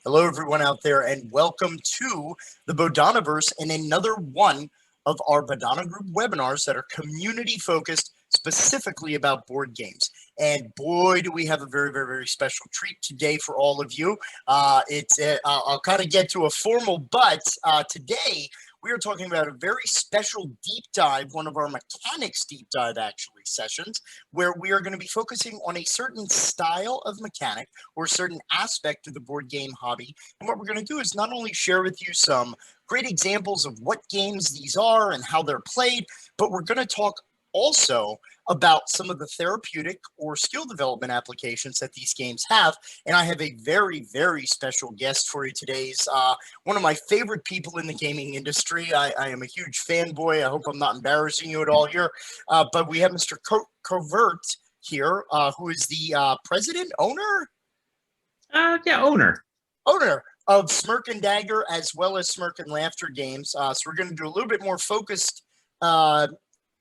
Hello, everyone out there, and welcome to the Bodhanaverse and another one of our Bodhana Group webinars that are community focused specifically about board games. And boy, do we have a very, very, very special treat today for all of you. I'll kind of get to a formal, but today we are talking about a very special deep dive, one of our mechanics deep dive actually sessions, where we are going to be focusing on a certain style of mechanic or a certain aspect of the board game hobby. And what we're going to do is not only share with you some great examples of what games these are and how they're played, but we're going to talk also about some of the therapeutic or skill development applications that these games have. And I have a very, very special guest for you today. He's one of my favorite people in the gaming industry. I am a huge fanboy. I hope I'm not embarrassing you at all here. But we have Mr. Curt Covert here, who is the president, owner? Owner of Smirk and Dagger, as well as Smirk and Laughter games. So we're going to do a little bit more focused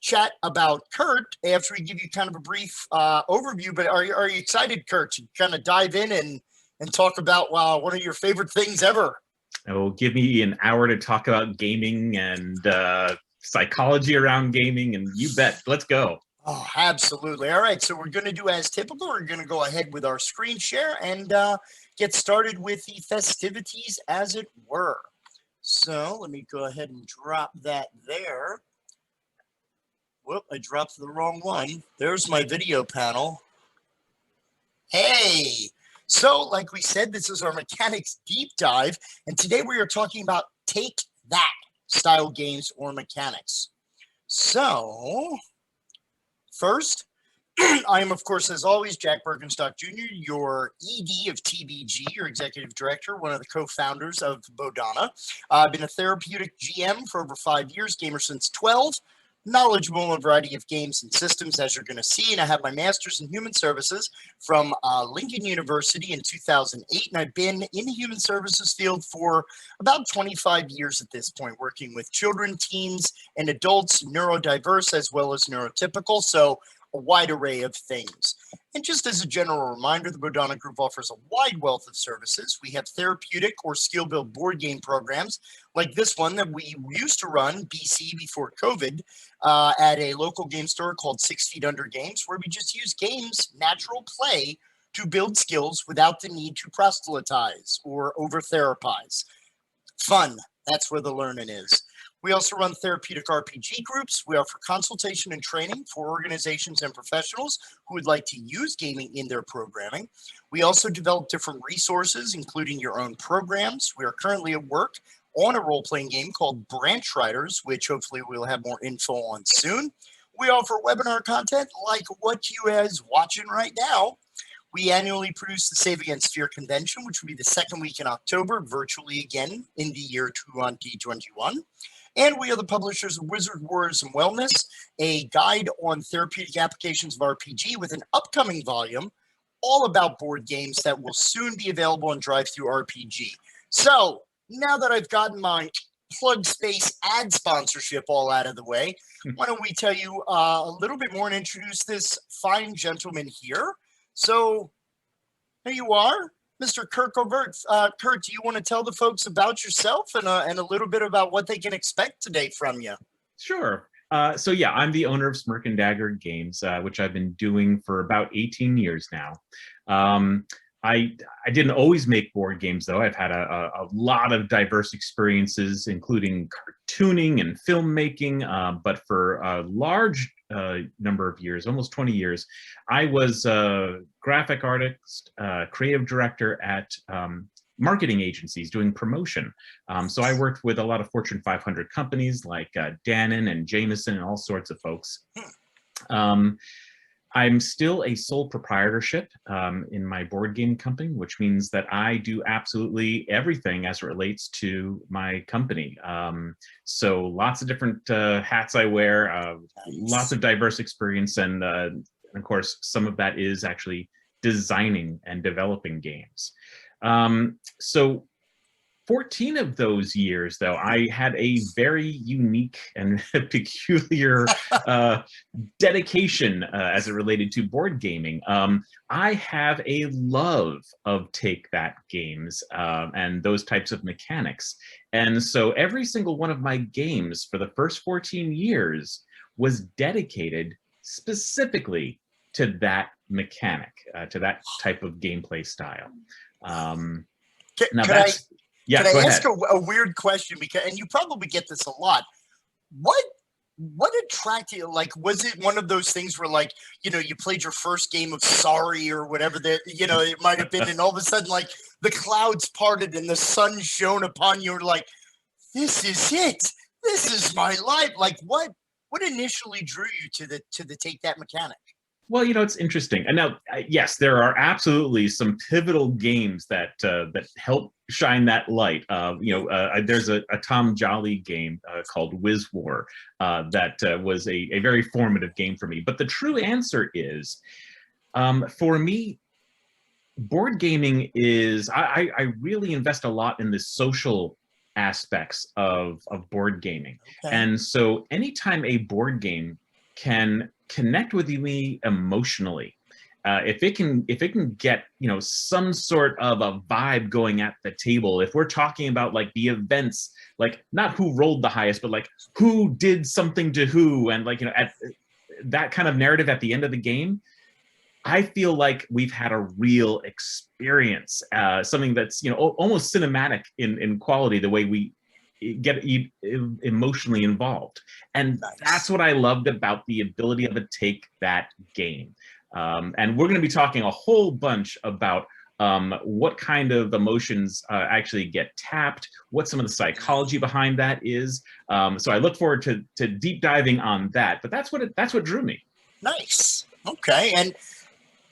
chat about Curt after we give you kind of a brief overview. But are you excited, Curt, to kind of dive in and talk about one of your favorite things ever? Oh, give me an hour to talk about gaming and psychology around gaming, and you bet. Let's go. Oh, absolutely. All right, so we're going to do as typical. We're going to go ahead with our screen share and get started with the festivities, as it were. So let me go ahead and drop that there. Whoop, I dropped the wrong one. There's my video panel. Hey, so like we said, this is our mechanics deep dive, and today we are talking about take that style games or mechanics. So first, I am, of course, as always, Jack Berkenstock Jr., your ED of TBG, your executive director, one of the co-founders of Bodhana. I've been a therapeutic GM for over 5 years, gamer since 12, knowledgeable in a variety of games and systems, as you're going to see. And I have my master's in human services from Lincoln University in 2008. And I've been in the human services field for about 25 years at this point, working with children, teens, and adults, neurodiverse as well as neurotypical. So a wide array of things. And just as a general reminder, the Bodhana Group offers a wide wealth of services. We have therapeutic or skill-built board game programs like this one that we used to run, BC, before COVID, at a local game store called 6 Feet Under Games, where we just use games, natural play, to build skills without the need to proselytize or over-therapize. Fun, that's where the learning is. We also run therapeutic RPG groups. We offer consultation and training for organizations and professionals who would like to use gaming in their programming. We also develop different resources, including your own programs. We are currently at work on a role-playing game called Branch Riders, which hopefully we'll have more info on soon. We offer webinar content like what you guys watching right now. We annually produce the Save Against Fear convention, which will be the second week in October, virtually again in the year 2021. And we are the publishers of Wizard Wars and Wellness, a guide on therapeutic applications of RPG with an upcoming volume all about board games that will soon be available on DriveThru RPG. So now that I've gotten my plug space ad sponsorship all out of the way, why don't we tell you a little bit more and introduce this fine gentleman here. So there you are. Mr. Curt Covert. Curt, do you want to tell the folks about yourself and a little bit about what they can expect today from you? Sure. So yeah, I'm the owner of Smirk and Dagger games, which I've been doing for about 18 years now. I didn't always make board games, though. I've had a lot of diverse experiences, including cartooning and filmmaking. But for a large number of years, almost 20 years, I was a graphic artist, creative director at marketing agencies doing promotion. So I worked with a lot of Fortune 500 companies like Dannon and Jameson and all sorts of folks. I'm still a sole proprietorship in my board game company, which means that I do absolutely everything as it relates to my company. So lots of different hats I wear, lots of diverse experience, and of course, some of that is actually designing and developing games. So 14 of those years, though, I had a very unique and peculiar dedication as it related to board gaming. I have a love of take that games and those types of mechanics. And so every single one of my games for the first 14 years was dedicated specifically to that mechanic, to that type of gameplay style. Now that's... Yeah, can I ask a weird question? Because, and you probably get this a lot. What attracted you? Like, was it one of those things where, like, you know, you played your first game of Sorry or whatever that, you know, it might have been, and all of a sudden, like, the clouds parted and the sun shone upon you, like, this is it. This is my life. Like, what initially drew you to the take that mechanic? Well, you know, it's interesting. And now, yes, there are absolutely some pivotal games that that help shine that light. There's a Tom Jolly game called Whiz War that was a very formative game for me. But the true answer is, for me, board gaming is, I really invest a lot in the social aspects of board gaming. Okay. And so anytime a board game can connect with me emotionally, if it can get, you know, some sort of a vibe going at the table, if we're talking about like the events, like not who rolled the highest, but like who did something to who, and like, you know, at that kind of narrative at the end of the game, I feel like we've had a real experience, something that's, you know, almost cinematic in quality, the way we get emotionally involved. And nice. That's what I loved about the ability of a take that game. And we're going to be talking a whole bunch about what kind of emotions actually get tapped, what some of the psychology behind that is. So I look forward to deep diving on that. But that's what drew me. Nice. Okay. And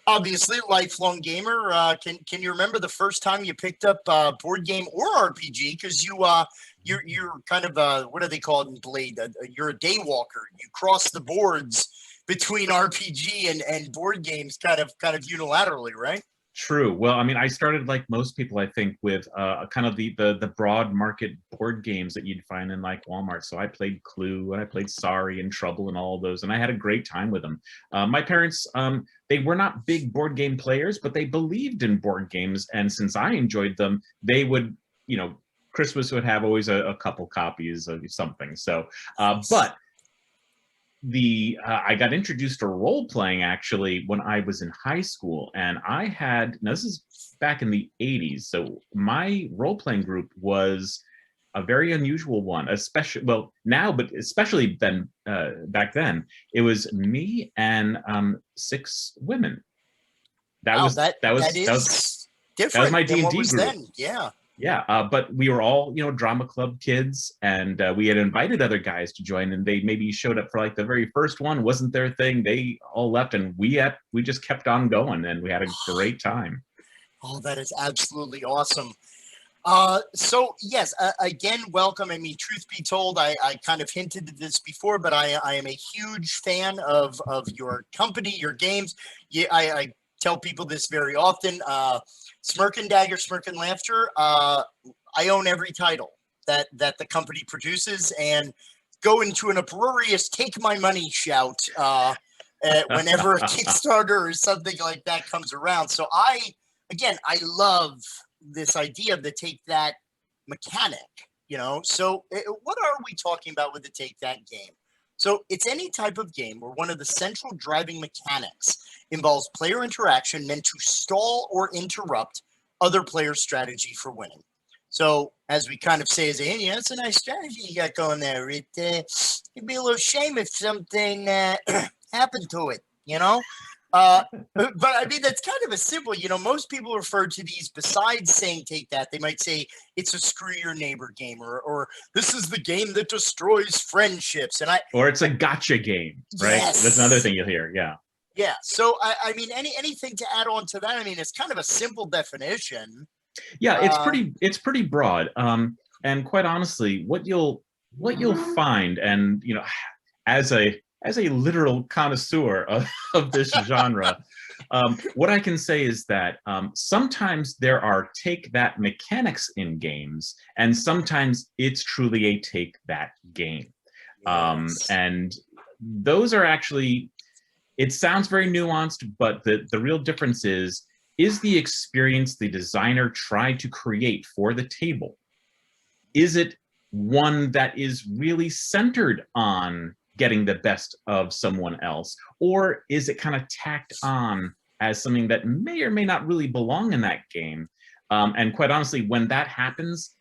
obviously, lifelong gamer. Can you remember the first time you picked up a board game or RPG? Because you're kind of what are they called in Blade? You're a day walker. You cross the boards between RPG and board games, kind of unilaterally, right? True. Well, I mean, I started like most people, I think, with kind of the broad market board games that you'd find in like Walmart. So I played Clue and I played Sorry and Trouble and all of those, and I had a great time with them. My parents, they were not big board game players, but they believed in board games, and since I enjoyed them, they would, you know, Christmas would have always a couple copies of something. So, but I got introduced to role playing actually when I was in high school, and I had, now this is back in the 80s, so my role playing group was a very unusual one, especially, well, now, but especially then, back then, it was me and 6 women. That was different. That was my D&D group. Then. Yeah. Yeah, but we were all, you know, drama club kids, and we had invited other guys to join, and they maybe showed up for like the very first one, wasn't their thing. They all left, and we just kept on going, and we had a great time. Oh, that is absolutely awesome. So yes, again, welcome. I mean, truth be told, I kind of hinted at this before, but I am a huge fan of your company, your games. Yeah, I tell people this very often. Smirk and Dagger, Smirk and Laughter. I own every title that the company produces, and go into an uproarious "take my money" shout whenever a Kickstarter or something like that comes around. So I love this idea of the take that mechanic. You know, so what are we talking about with the take that game? So it's any type of game where one of the central driving mechanics involves player interaction meant to stall or interrupt other players' strategy for winning. So as we kind of say as a, yeah, it's a nice strategy you got going there. It'd be a little shame if something happened to it, you know? But I mean, that's kind of a simple, you know, most people refer to these, besides saying take that, they might say it's a screw your neighbor game, or this is the game that destroys friendships. Or it's a gotcha game, right? Yes. That's another thing you'll hear. Yeah. Yeah. So, I mean, anything to add on to that? I mean, it's kind of a simple definition. Yeah, it's pretty broad. And quite honestly, what you'll find, and, you know, as a literal connoisseur of this genre, What I can say is that sometimes there are take that mechanics in games, and sometimes it's truly a take that game. Yes. And those are actually, it sounds very nuanced, but the real difference is the experience the designer tried to create for the table, is it one that is really centered on getting the best of someone else, or is it kind of tacked on as something that may or may not really belong in that game? And quite honestly, when that happens,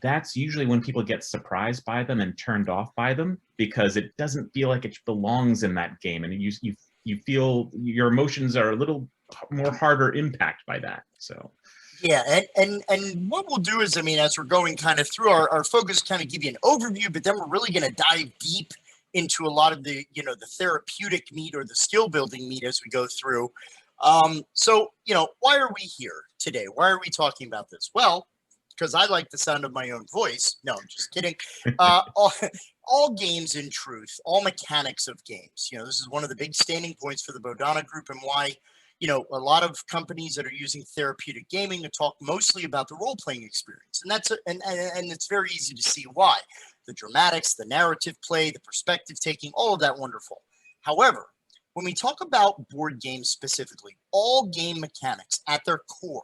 that's usually when people get surprised by them and turned off by them, because it doesn't feel like it belongs in that game, and you feel your emotions are a little more harder impact by that. So Yeah, and what we'll do is, I mean, as we're going kind of through our focus, kind of give you an overview, but then we're really going to dive deep into a lot of the, you know, the therapeutic meat or the skill building meat as we go through. So, you know, why are we here today? Why are we talking about this? Well, because I like the sound of my own voice. No, I'm just kidding. All games, in truth, all mechanics of games. You know, this is one of the big standing points for the Bodhana group, and why, you know, a lot of companies that are using therapeutic gaming to talk mostly about the role-playing experience. And that's and it's very easy to see why. The dramatics, the narrative play, the perspective taking, all of that wonderful. However, when we talk about board games specifically, all game mechanics at their core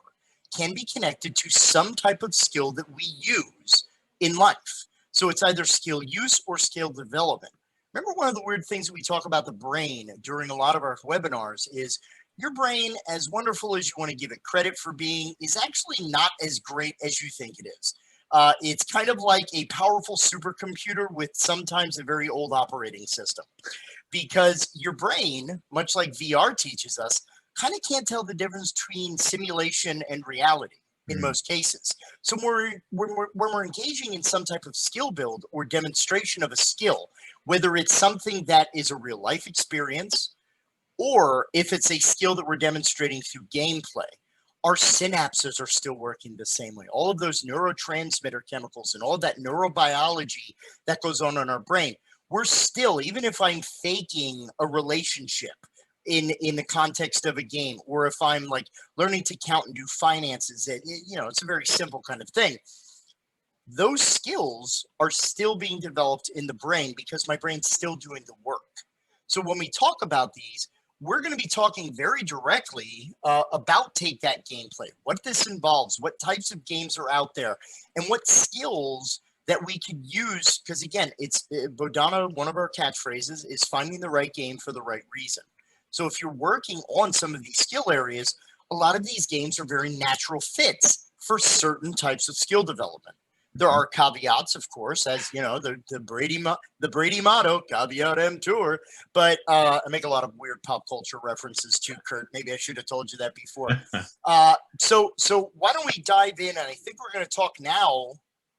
can be connected to some type of skill that we use in life. So it's either skill use or skill development. Remember, one of the weird things that we talk about the brain during a lot of our webinars is your brain, as wonderful as you want to give it credit for being, is actually not as great as you think it is. It's kind of like a powerful supercomputer with sometimes a very old operating system, because your brain, much like VR teaches us, kind of can't tell the difference between simulation and reality in most cases. So when we're engaging in some type of skill build or demonstration of a skill, whether it's something that is a real life experience, or if it's a skill that we're demonstrating through gameplay, our synapses are still working the same way. All of those neurotransmitter chemicals and all that neurobiology that goes on in our brain, we're still, even if I'm faking a relationship in the context of a game, or if I'm like learning to count and do finances, you know, it's a very simple kind of thing. Those skills are still being developed in the brain because my brain's still doing the work. So when we talk about these, we're going to be talking very directly about take that gameplay, what this involves, what types of games are out there, and what skills that we could use. Because again, it's Bodhana, one of our catchphrases is finding the right game for the right reason. So if you're working on some of these skill areas, a lot of these games are very natural fits for certain types of skill development. There are caveats, of course, as you know, the Brady motto, caveat emptor. But I make a lot of weird pop culture references too, Curt. Maybe I should have told you that before. So why don't we dive in? And I think we're going to talk now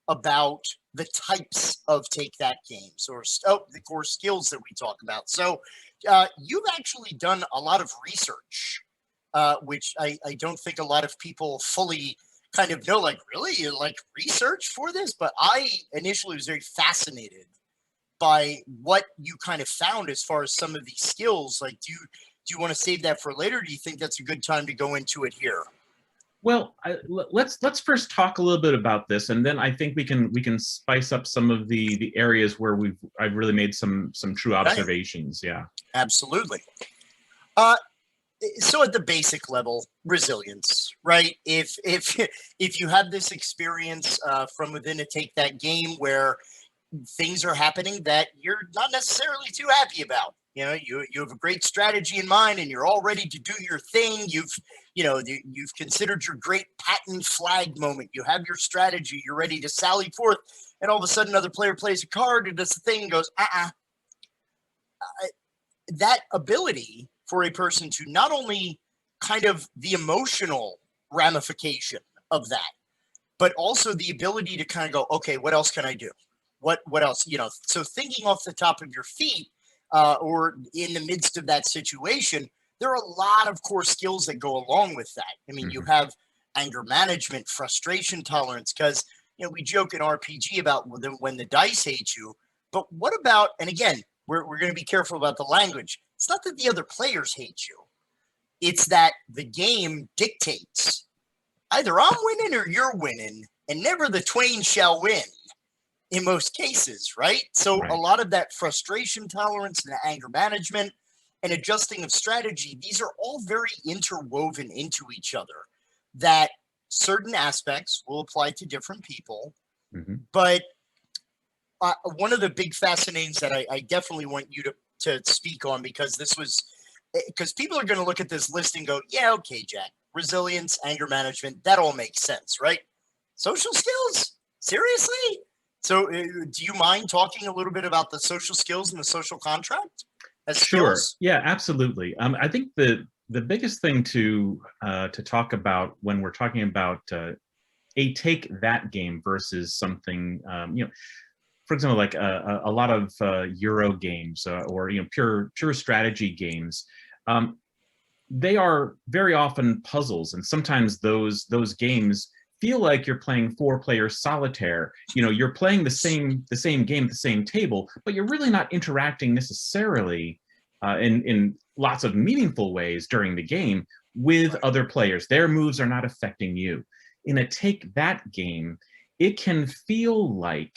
about the types of take that games, or the core skills that we talk about. So you've actually done a lot of research, which I don't think a lot of people fully kind of know, like, really, you like research for this? But I initially was very fascinated by what you kind of found as far as some of these skills. Like, do you want to save that for later? Do you think that's a good time to go into it here? Well, let's first talk a little bit about this, and then I think we can spice up some of the areas where I've really made some true observations. Yeah, absolutely. So at the basic level, resilience, right? If you have this experience from within a take that game where things are happening that you're not necessarily too happy about, you know, you have a great strategy in mind and you're all ready to do your thing. You've considered your great patent flag moment. You have your strategy. You're ready to sally forth, and all of a sudden, another player plays a card and does the thing and goes, that ability for a person to not only kind of the emotional ramification of that, but also the ability to kind of go, okay, what else can I do? What else? You know, so thinking off the top of your feet, or in the midst of that situation, there are a lot of core skills that go along with that. I mean, you have anger management, frustration tolerance, because, you know, we joke in RPG about when the dice hate you, but what about, and again, we're going to be careful about the language. It's not that the other players hate you. It's that the game dictates either I'm winning or you're winning, and never the twain shall win in most cases, right? So Right. a lot of that frustration tolerance and anger management and adjusting of strategy, these are all very interwoven into each other, that certain aspects will apply to different people. But one of the big fascinatings that I definitely want you to speak on, because people are going to look at this list and go, yeah, okay, Jack, resilience, anger management, that all makes sense, right? Social skills? Seriously? So do you mind talking a little bit about the social skills and the social contract as Sure. skills? Yeah, absolutely. I think the biggest thing to talk about when we're talking about a take that game versus something, for example, like a lot of Euro games or pure strategy games, they are very often puzzles, and sometimes those games feel like you're playing 4-player solitaire. You're playing the same game at the same table, but you're really not interacting necessarily in lots of meaningful ways during the game with other players. Their moves are not affecting you. In a take that game, it can feel like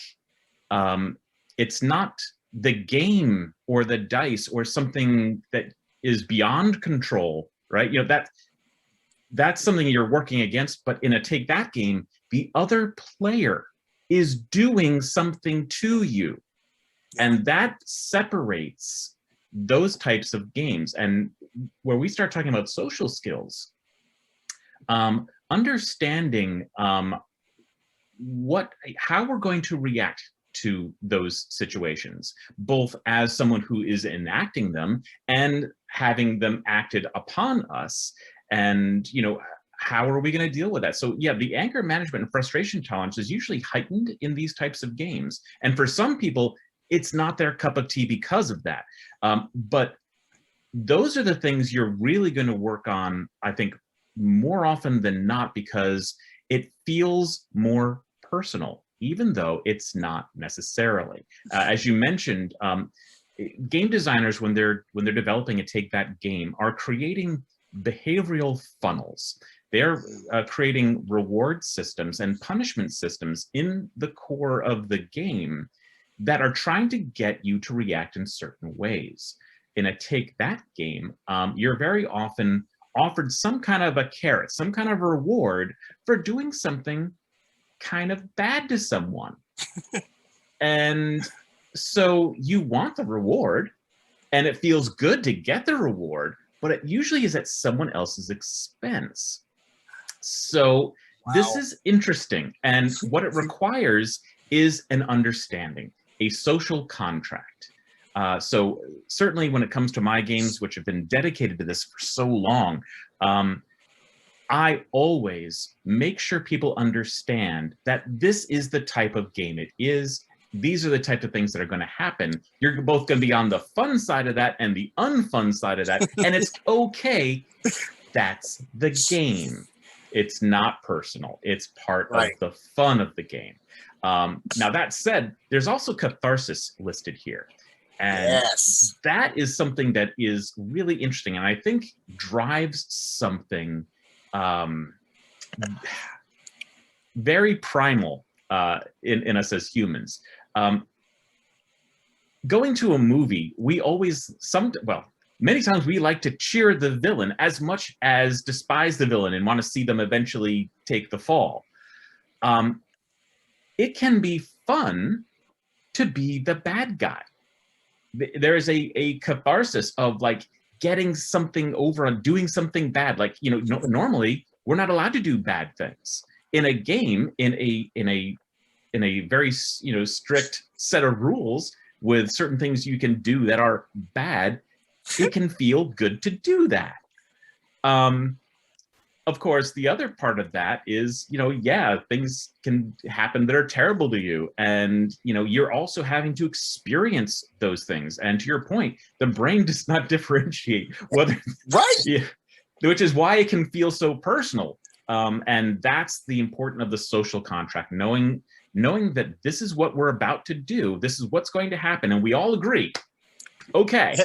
it's not the game or the dice or something that is beyond control, right? That's something you're working against. But in a take that game, the other player is doing something to you, and that separates those types of games. And where we start talking about social skills, understanding how we're going to react to those situations, both as someone who is enacting them and having them acted upon us. And, how are we going to deal with that? So yeah, the anger management and frustration tolerance is usually heightened in these types of games. And for some people, it's not their cup of tea because of that. But those are the things you're really going to work on, I think, more often than not, because it feels more personal, even though it's not necessarily. As you mentioned, game designers, when they're developing a take that game, are creating behavioral funnels. They're creating reward systems and punishment systems in the core of the game that are trying to get you to react in certain ways. In a take that game, you're very often offered some kind of a carrot, some kind of reward for doing something kind of bad to someone. And so you want the reward, and it feels good to get the reward, but it usually is at someone else's expense. So this is interesting. And what it requires is an understanding, a social contract. So certainly when it comes to my games, which have been dedicated to this for so long, I always make sure people understand that this is the type of game it is. These are the type of things that are going to happen. You're both going to be on the fun side of that and the unfun side of that. And it's okay. That's the game. It's not personal. It's part of the fun of the game. Now, that said, there's also catharsis listed here. And that is something that is really interesting, and I think drives something very primal in us as humans. Going to a movie, we always, many times we like to cheer the villain as much as despise the villain and want to see them eventually take the fall. It can be fun to be the bad guy. There is a catharsis of like getting something over on doing something bad. Like, normally we're not allowed to do bad things in a game, in a very, strict set of rules with certain things you can do that are bad. It can feel good to do that. Of course, the other part of that is, things can happen that are terrible to you. And, you're also having to experience those things. And to your point, the brain does not differentiate whether, which is why it can feel so personal. And that's the importance of the social contract, knowing that this is what we're about to do. This is what's going to happen. And we all agree, okay.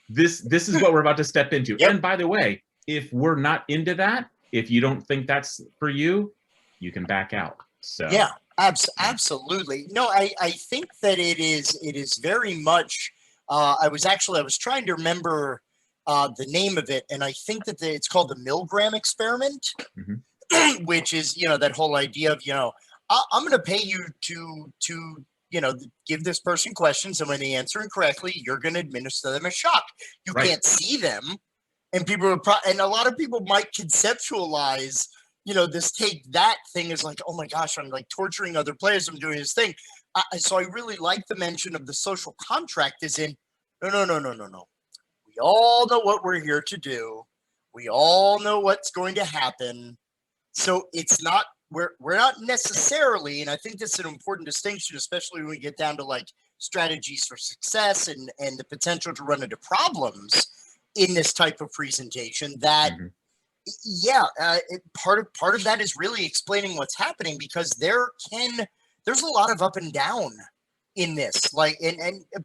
this is what we're about to step into. Yep. And by the way, if we're not into that, if you don't think that's for you, you can back out. So yeah, absolutely. No, I think that it is very much. I was trying to remember the name of it, and I think that it's called the Milgram experiment, which is that whole idea of I'm going to pay you to give this person questions, and when they answer incorrectly, you're going to administer them a shock. You can't see them, and and a lot of people might conceptualize this take that thing is like, oh my gosh, I'm like torturing other players, I'm doing this thing. So I really like the mention of the social contract is in no. We all know what we're here to do. We all know what's going to happen. So it's not, we're not necessarily, and I think that's an important distinction, especially when we get down to like strategies for success and the potential to run into problems in this type of presentation that part of that is really explaining what's happening, because there's a lot of up and down in this, like,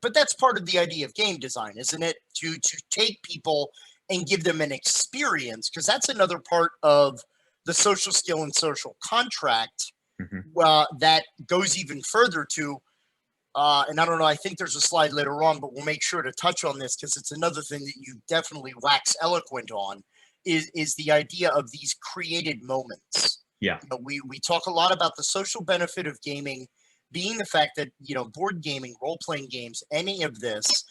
but that's part of the idea of game design, isn't it? To take people and give them an experience, because that's another part of the social skill and social contract that goes even further to, and I don't know, I think there's a slide later on, but we'll make sure to touch on this because it's another thing that you definitely wax eloquent on, is the idea of these created moments. Yeah. We talk a lot about the social benefit of gaming being the fact that, board gaming, role-playing games, any of this,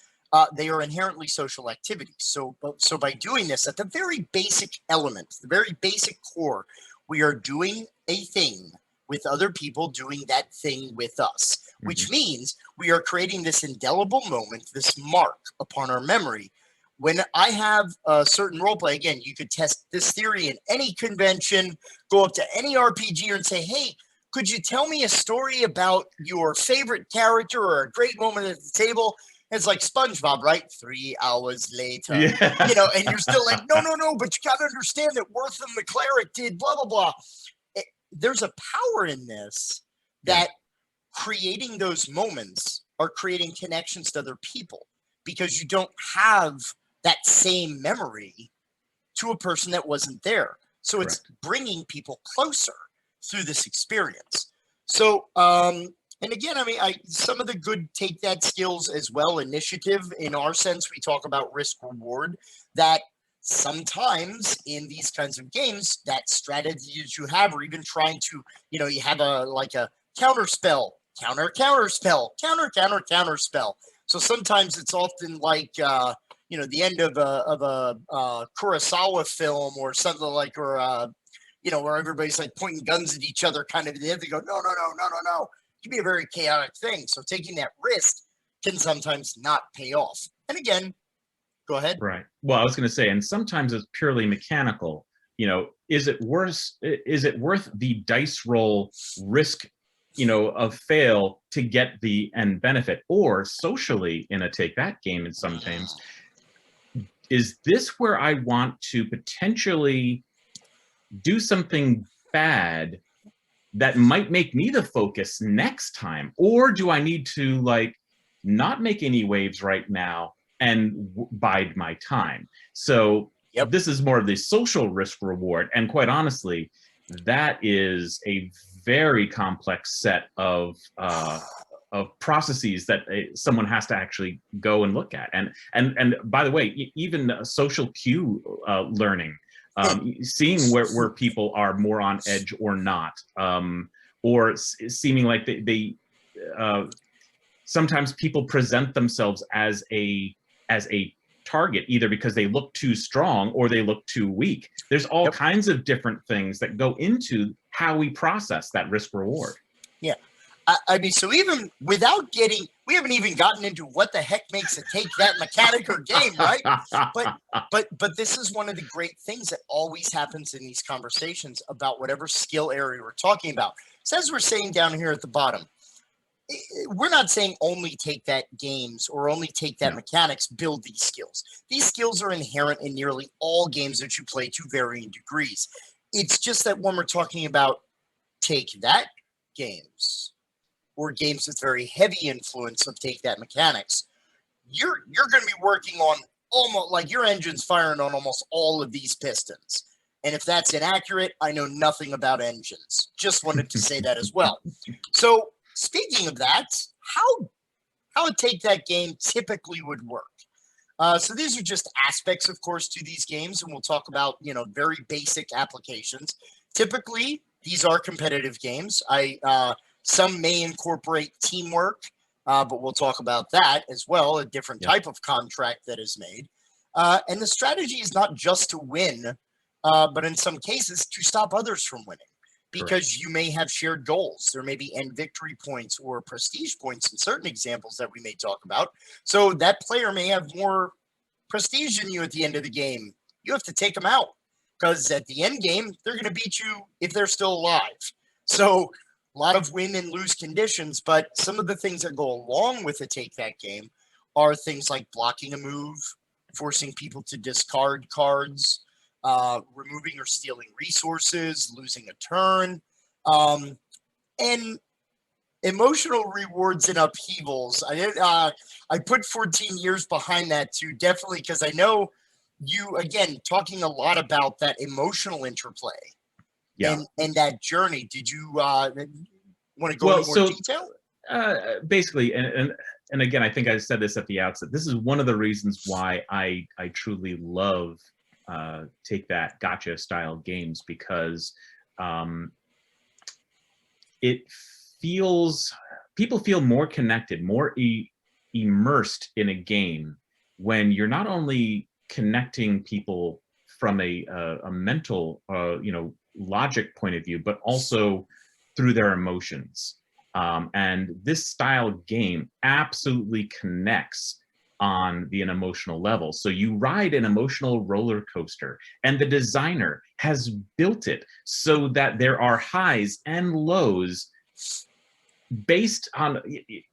they are inherently social activities. So by doing this, at the very basic element, the very basic core, we are doing a thing with other people doing that thing with us, which means we are creating this indelible moment, this mark upon our memory. When I have a certain role play, again, you could test this theory in any convention, go up to any RPG and say, hey, could you tell me a story about your favorite character or a great moment at the table? And it's like SpongeBob, right? 3 hours later, and you're still like, no, but you got to understand that Wortham the cleric did blah, blah, blah. There's a power in this that creating those moments are creating connections to other people, because you don't have that same memory to a person that wasn't there. So it's bringing people closer through this experience. So, and again, I mean, some of the good take that skills as well, initiative, in our sense, we talk about risk reward, that sometimes in these kinds of games, that strategies you have, or even trying to, you have a counter spell, counter spell. So sometimes it's often like, the end of a Kurosawa film or something like, or where everybody's like pointing guns at each other, kind of. They have to go, no. It can be a very chaotic thing. So taking that risk can sometimes not pay off. And again, go ahead. Right. Well, I was going to say, and sometimes it's purely mechanical. Is it worth the dice roll risk, of fail to get the end benefit? Or socially in a take that game, and sometimes, is this where I want to potentially do something bad that might make me the focus next time? Or do I need to not make any waves right now and bide my time? So this is more of the social risk reward. And quite honestly, that is a very complex set of processes that someone has to actually go and look at. And by the way, even social cue learning, seeing where people are more on edge or not, or seeming like they sometimes people present themselves as a target, either because they look too strong or they look too weak. There's all kinds of different things that go into how we process that risk reward. Yeah. I mean, so even without we haven't even gotten into what the heck makes it take that mechanic or game, right? But this is one of the great things that always happens in these conversations about whatever skill area we're talking about. So as we're saying down here at the bottom, we're not saying only take that games or only take that mechanics build these skills. These skills are inherent in nearly all games that you play to varying degrees. It's just that when we're talking about take that games, or games with very heavy influence of take that mechanics, you're going to be working on almost like your engine's firing on almost all of these pistons. And if that's inaccurate, I know nothing about engines. Just wanted to say that as well. So speaking of that, how a Take That game typically would work. So these are just aspects, of course, to these games, and we'll talk about, very basic applications. Typically, these are competitive games. Some may incorporate teamwork, but we'll talk about that as well, a different type of contract that is made. And the strategy is not just to win, but in some cases to stop others from winning, because you may have shared goals. There may be end victory points or prestige points in certain examples that we may talk about. So that player may have more prestige than you at the end of the game. You have to take them out, because at the end game, they're going to beat you if they're still alive. So a lot of win and lose conditions, but some of the things that go along with a Take That game are things like blocking a move, forcing people to discard cards, removing or stealing resources, losing a turn, and emotional rewards and upheavals. I put 14 years behind that too, definitely, because I know you, again, talking a lot about that emotional interplay and that journey. Did you want to go into more detail? Basically, and again, I think I said this at the outset, this is one of the reasons why I truly love Take That gotcha style games, because people feel more connected, more immersed in a game when you're not only connecting people from a mental logic point of view, but also through their emotions. And this style game absolutely connects on an emotional level. So you ride an emotional roller coaster, and the designer has built it so that there are highs and lows based on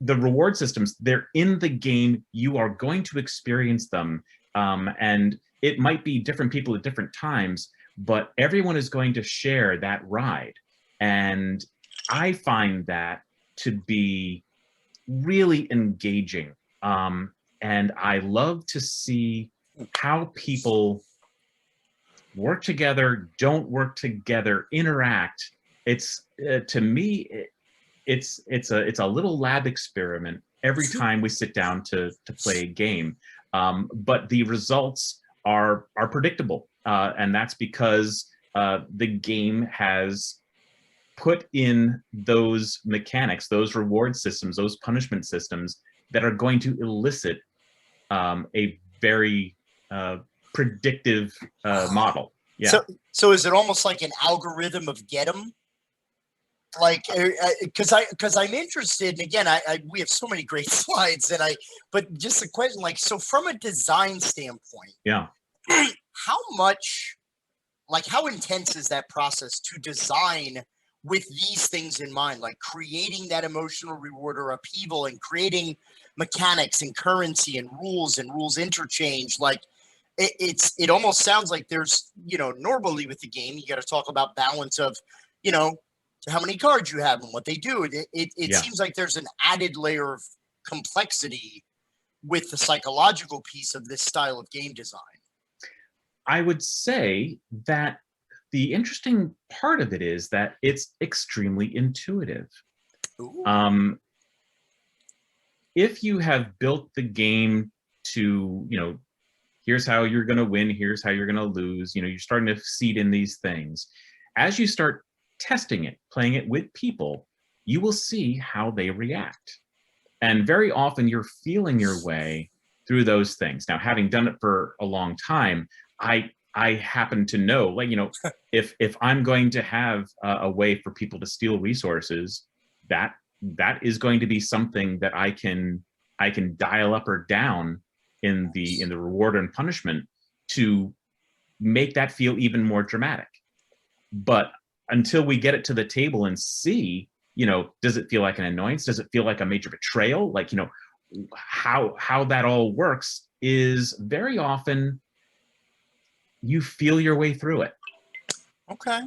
the reward systems. They're in the game. You are going to experience them. And it might be different people at different times, but everyone is going to share that ride. And I find that to be really engaging. And I love to see how people work together, don't work together, interact. It's to me, it's a little lab experiment every time we sit down to play a game. But the results are predictable, and that's because the game has put in those mechanics, those reward systems, those punishment systems that are going to elicit a very predictive model. Yeah. So is it almost like an algorithm of get 'em? Like, because I'm interested, and again, we have so many great slides, but just a question, like, so from a design standpoint, how intense is that process to design with these things in mind, like creating that emotional reward or upheaval and creating mechanics and currency and rules interchange? Like, it almost sounds like there's, normally with the game, you got to talk about balance of, how many cards you have and what they do. It seems like there's an added layer of complexity with the psychological piece of this style of game design. I would say that the interesting part of it is that it's extremely intuitive. If you have built the game to, here's how you're going to win, here's how you're going to lose, you're starting to seed in these things. As you start testing it, playing it with people, you will see how they react. And very often you're feeling your way through those things. Now, having done it for a long time, I happen to know, like, if I'm going to have a way for people to steal resources, that is going to be something that I can dial up or down in the reward and punishment to make that feel even more dramatic. But until we get it to the table and see, does it feel like an annoyance? Does it feel like a major betrayal? Like, how that all works is very often you feel your way through it. Okay.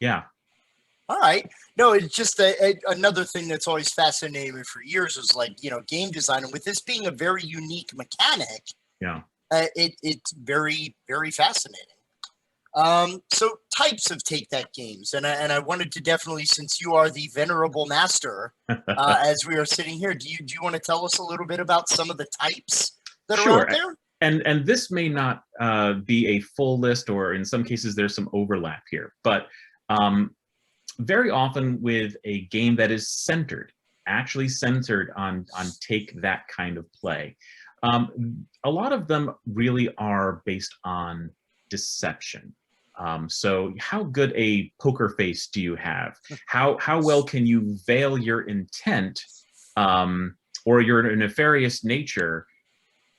Yeah. All right. No, it's just another thing that's always fascinated me for years is, like, game design. And with this being a very unique mechanic, It's very, very fascinating. So types of take that games, and I wanted to definitely, since you are the venerable master, as we are sitting here, do you want to tell us a little bit about some of the types that are out there? And this may not be a full list, or in some cases there's some overlap here, but very often with a game that is actually centered on take that kind of play, a lot of them really are based on deception. So how good a poker face do you have? How well can you veil your intent or your nefarious nature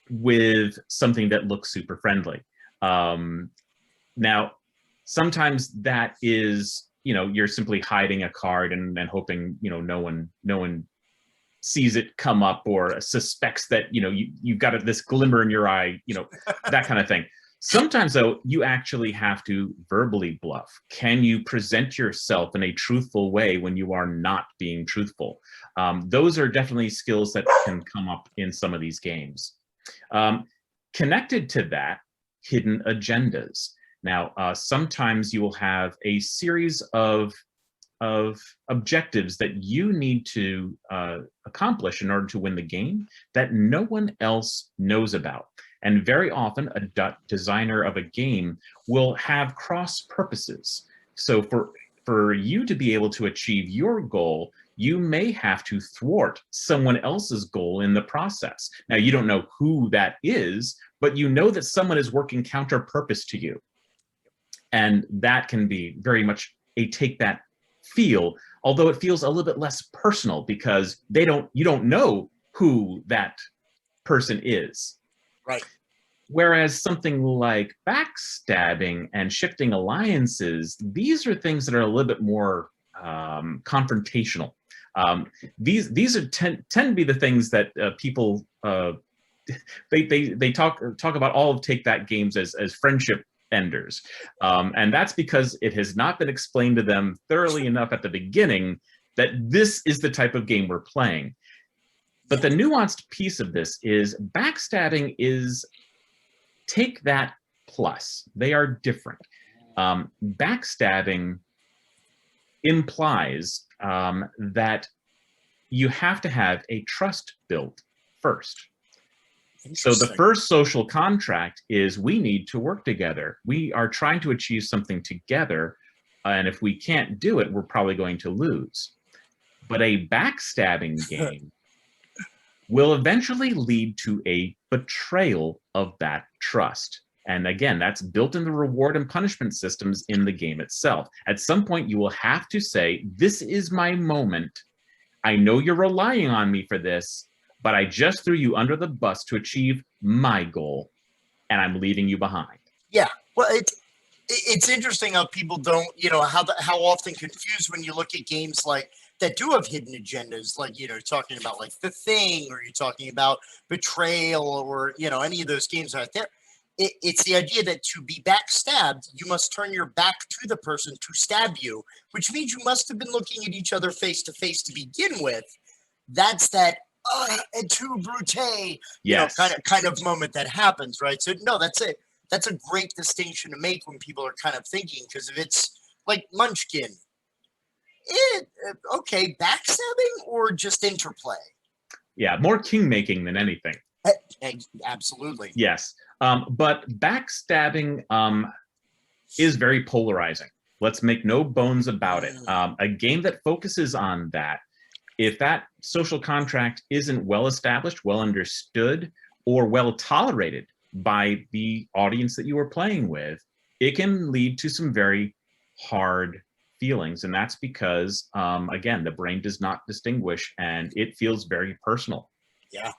with something that looks super friendly? Now, sometimes that is, you're simply hiding a card and hoping, no one sees it come up or suspects that, you've got this glimmer in your eye, that kind of thing. Sometimes, though, you actually have to verbally bluff. Can you present yourself in a truthful way when you are not being truthful? Those are definitely skills that can come up in some of these games. Connected to that, hidden agendas. Now, sometimes you will have a series of objectives that you need to accomplish in order to win the game that no one else knows about. And very often, a designer of a game will have cross purposes. So for you to be able to achieve your goal, you may have to thwart someone else's goal in the process. Now, you don't know who that is, but you know that someone is working counter purpose to you. And that can be very much a take that feel, although it feels a little bit less personal because you don't know who that person is. Right. Whereas something like backstabbing and shifting alliances, these are things that are a little bit more confrontational. These are tend to be the things that people they talk about all of take that games as friendship enders, and that's because it has not been explained to them thoroughly enough at the beginning that this is the type of game we're playing. But the nuanced piece of this is backstabbing is take that plus. They are different. Backstabbing implies that you have to have a trust built first. So the first social contract is we need to work together. We are trying to achieve something together, and if we can't do it, we're probably going to lose. But a backstabbing game will eventually lead to a betrayal of that trust. And again, that's built in the reward and punishment systems in the game itself. At some point, you will have to say, this is my moment. I know you're relying on me for this, but I just threw you under the bus to achieve my goal, and I'm leaving you behind. Yeah, well, it's interesting how people don't, how often confused when you look at games like that do have hidden agendas, like, you're talking about like The Thing, or you're talking about Betrayal, or, any of those games out there. It's the idea that to be backstabbed, you must turn your back to the person to stab you, which means you must have been looking at each other face to face to begin with. That's that et tu, Brute, yes, kind of moment that happens, right? So no, that's it. That's a great distinction to make when people are kind of thinking, because if it's like Munchkin, okay, backstabbing or just interplay? Yeah, more king making than anything. Absolutely. Yes, but backstabbing is very polarizing. Let's make no bones about it. A game that focuses on that, if that social contract isn't well established, well understood, or well tolerated by the audience that you are playing with, it can lead to some very hard feelings. And that's because, again, the brain does not distinguish and it feels very personal. Yeah.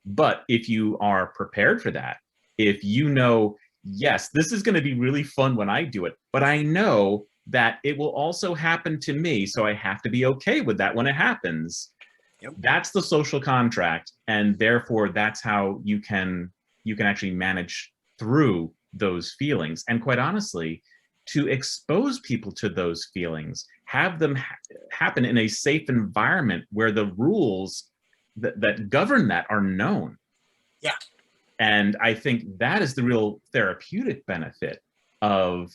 But if you are prepared for that, if you know, yes, this is going to be really fun when I do it, but I know that it will also happen to me, so I have to be okay with that when it happens. Yep. That's the social contract, and therefore that's how you can actually manage through those feelings. And quite honestly, to expose people to those feelings, have them happen in a safe environment where the rules that govern that are known. Yeah. And I think that is the real therapeutic benefit of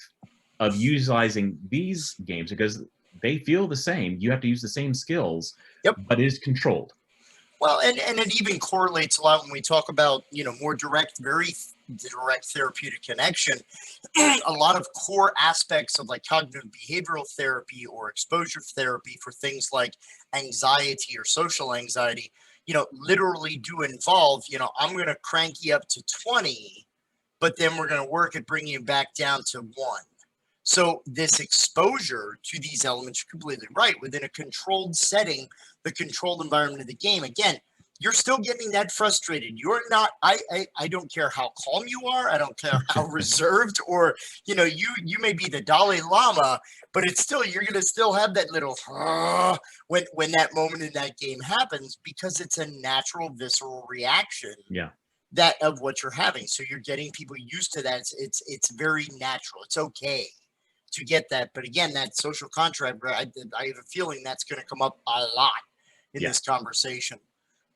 utilizing these games, because they feel the same. You have to use the same skills, Yep. but it is controlled. Well, and it even correlates a lot when we talk about, more direct, very direct therapeutic connection. A lot of core aspects of like cognitive behavioral therapy or exposure therapy for things like anxiety or social anxiety, literally do involve, I'm going to crank you up to 20, but then we're going to work at bringing you back down to 1. So this exposure to these elements, you're completely right, within a controlled setting, the controlled environment of the game, again, you're still getting that frustrated. You're not, I don't care how calm you are. I don't care how reserved, or, you may be the Dalai Lama, but it's still, you're going to still have that little, when that moment in that game happens, because it's a natural visceral reaction. Yeah. That of what you're having. So you're getting people used to that. It's very natural. It's okay to get that. But again, that social contract, I have a feeling that's going to come up a lot in this conversation.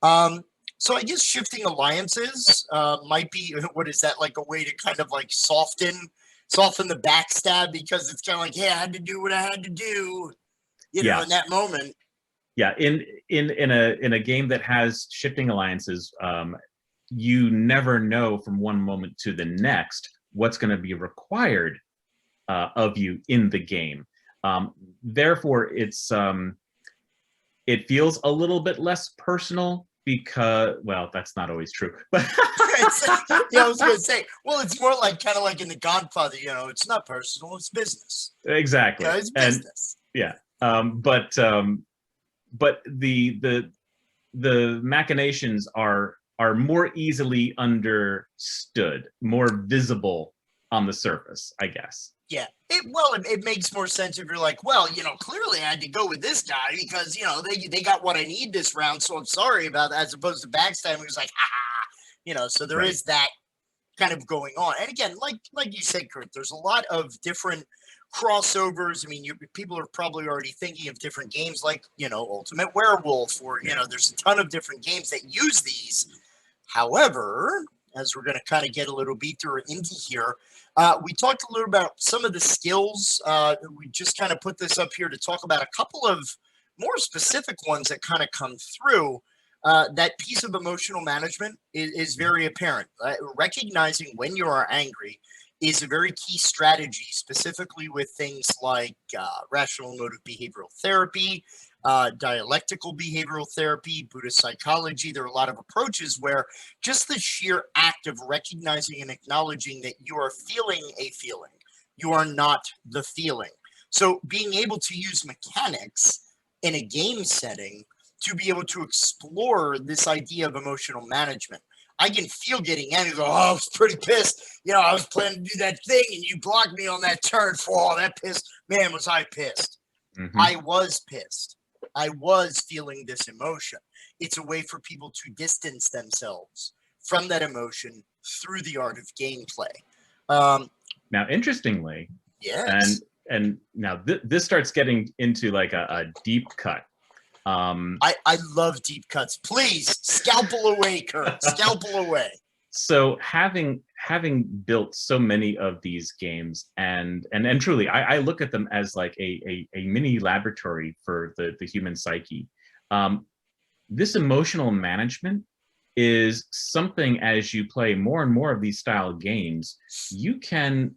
So I guess shifting alliances might be, what is that, like a way to kind of like soften the backstab, because it's kind of like, hey, I had to do what I had to do, in that moment. Yeah, in a game that has shifting alliances, you never know from one moment to the next what's going to be required of you in the game. Therefore, it feels a little bit less personal, because, well, that's not always true. Yeah, I was going to say, well, it's more like kind of like in The Godfather, it's not personal, it's business. Exactly. It's business. But the machinations are more easily understood, more visible on the surface, I guess. Yeah. It makes more sense if you're like, well, clearly I had to go with this guy because, they got what I need this round, so I'm sorry about that, as opposed to backstabbing. It's like, so there is that kind of going on. And again, like you said, Curt, there's a lot of different crossovers. I mean, people are probably already thinking of different games like, Ultimate Werewolf, or, there's a ton of different games that use these. However, as we're going to kind of get a little deeper into here, we talked a little about some of the skills. We just kind of put this up here to talk about a couple of more specific ones that kind of come through. That piece of emotional management is very apparent. Recognizing when you are angry is a very key strategy, specifically with things like rational emotive behavioral therapy, dialectical behavioral therapy, Buddhist psychology. There are a lot of approaches where just the sheer act of recognizing and acknowledging that you are feeling a feeling, you are not the feeling. So being able to use mechanics in a game setting to be able to explore this idea of emotional management. I can feel getting angry. Go, I was pretty pissed. I was planning to do that thing and you blocked me on that turn. Oh, that pissed. Man, was I pissed. Mm-hmm. I was pissed. I was feeling this emotion. It's a way for people to distance themselves from that emotion through the art of gameplay. Now, interestingly, yes. And now this starts getting into like a deep cut. I love deep cuts. Please scalpel away, Curt. Scalpel away. So having built so many of these games, and truly, I look at them as like a mini laboratory for the human psyche. This emotional management is something, as you play more and more of these style games, you can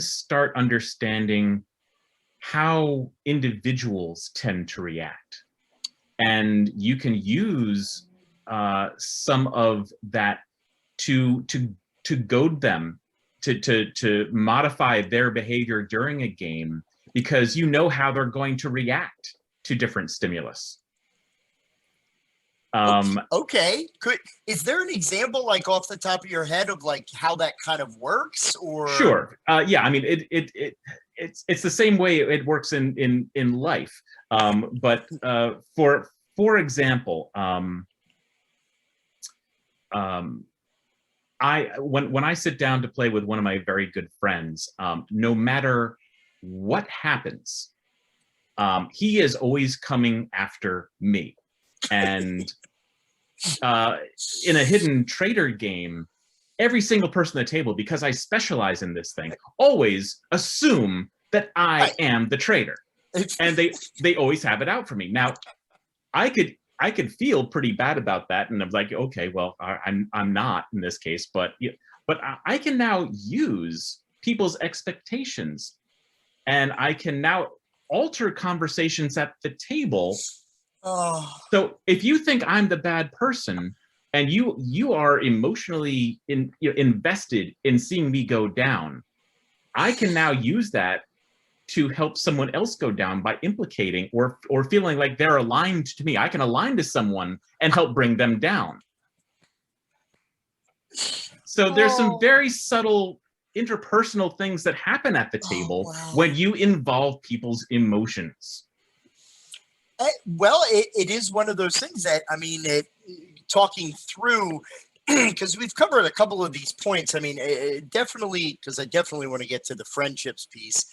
start understanding how individuals tend to react, and you can use some of that to goad them to modify their behavior during a game, because you know how they're going to react to different stimulus. Okay. Is there an example, like off the top of your head, of like how that kind of works? Or sure. Yeah. I mean, it's the same way it works in life. But for example, when I sit down to play with one of my very good friends, no matter what happens, he is always coming after me. And in a hidden trader game, every single person at the table, because I specialize in this thing, always assume that I am the trader, and they always have it out for me. Now, I could feel pretty bad about that, and I'm like, okay, well, I'm not in this case, but I can now use people's expectations, and I can now alter conversations at the table. Oh. So if you think I'm the bad person, and you are emotionally invested in seeing me go down, I can now use that to help someone else go down by implicating or feeling like they're aligned to me. I can align to someone and help bring them down. So there's some very subtle interpersonal things that happen at the table when you involve people's emotions. Well, it is one of those things that, I mean, talking through, because we've covered a couple of these points. I mean, definitely, because I definitely want to get to the friendships piece.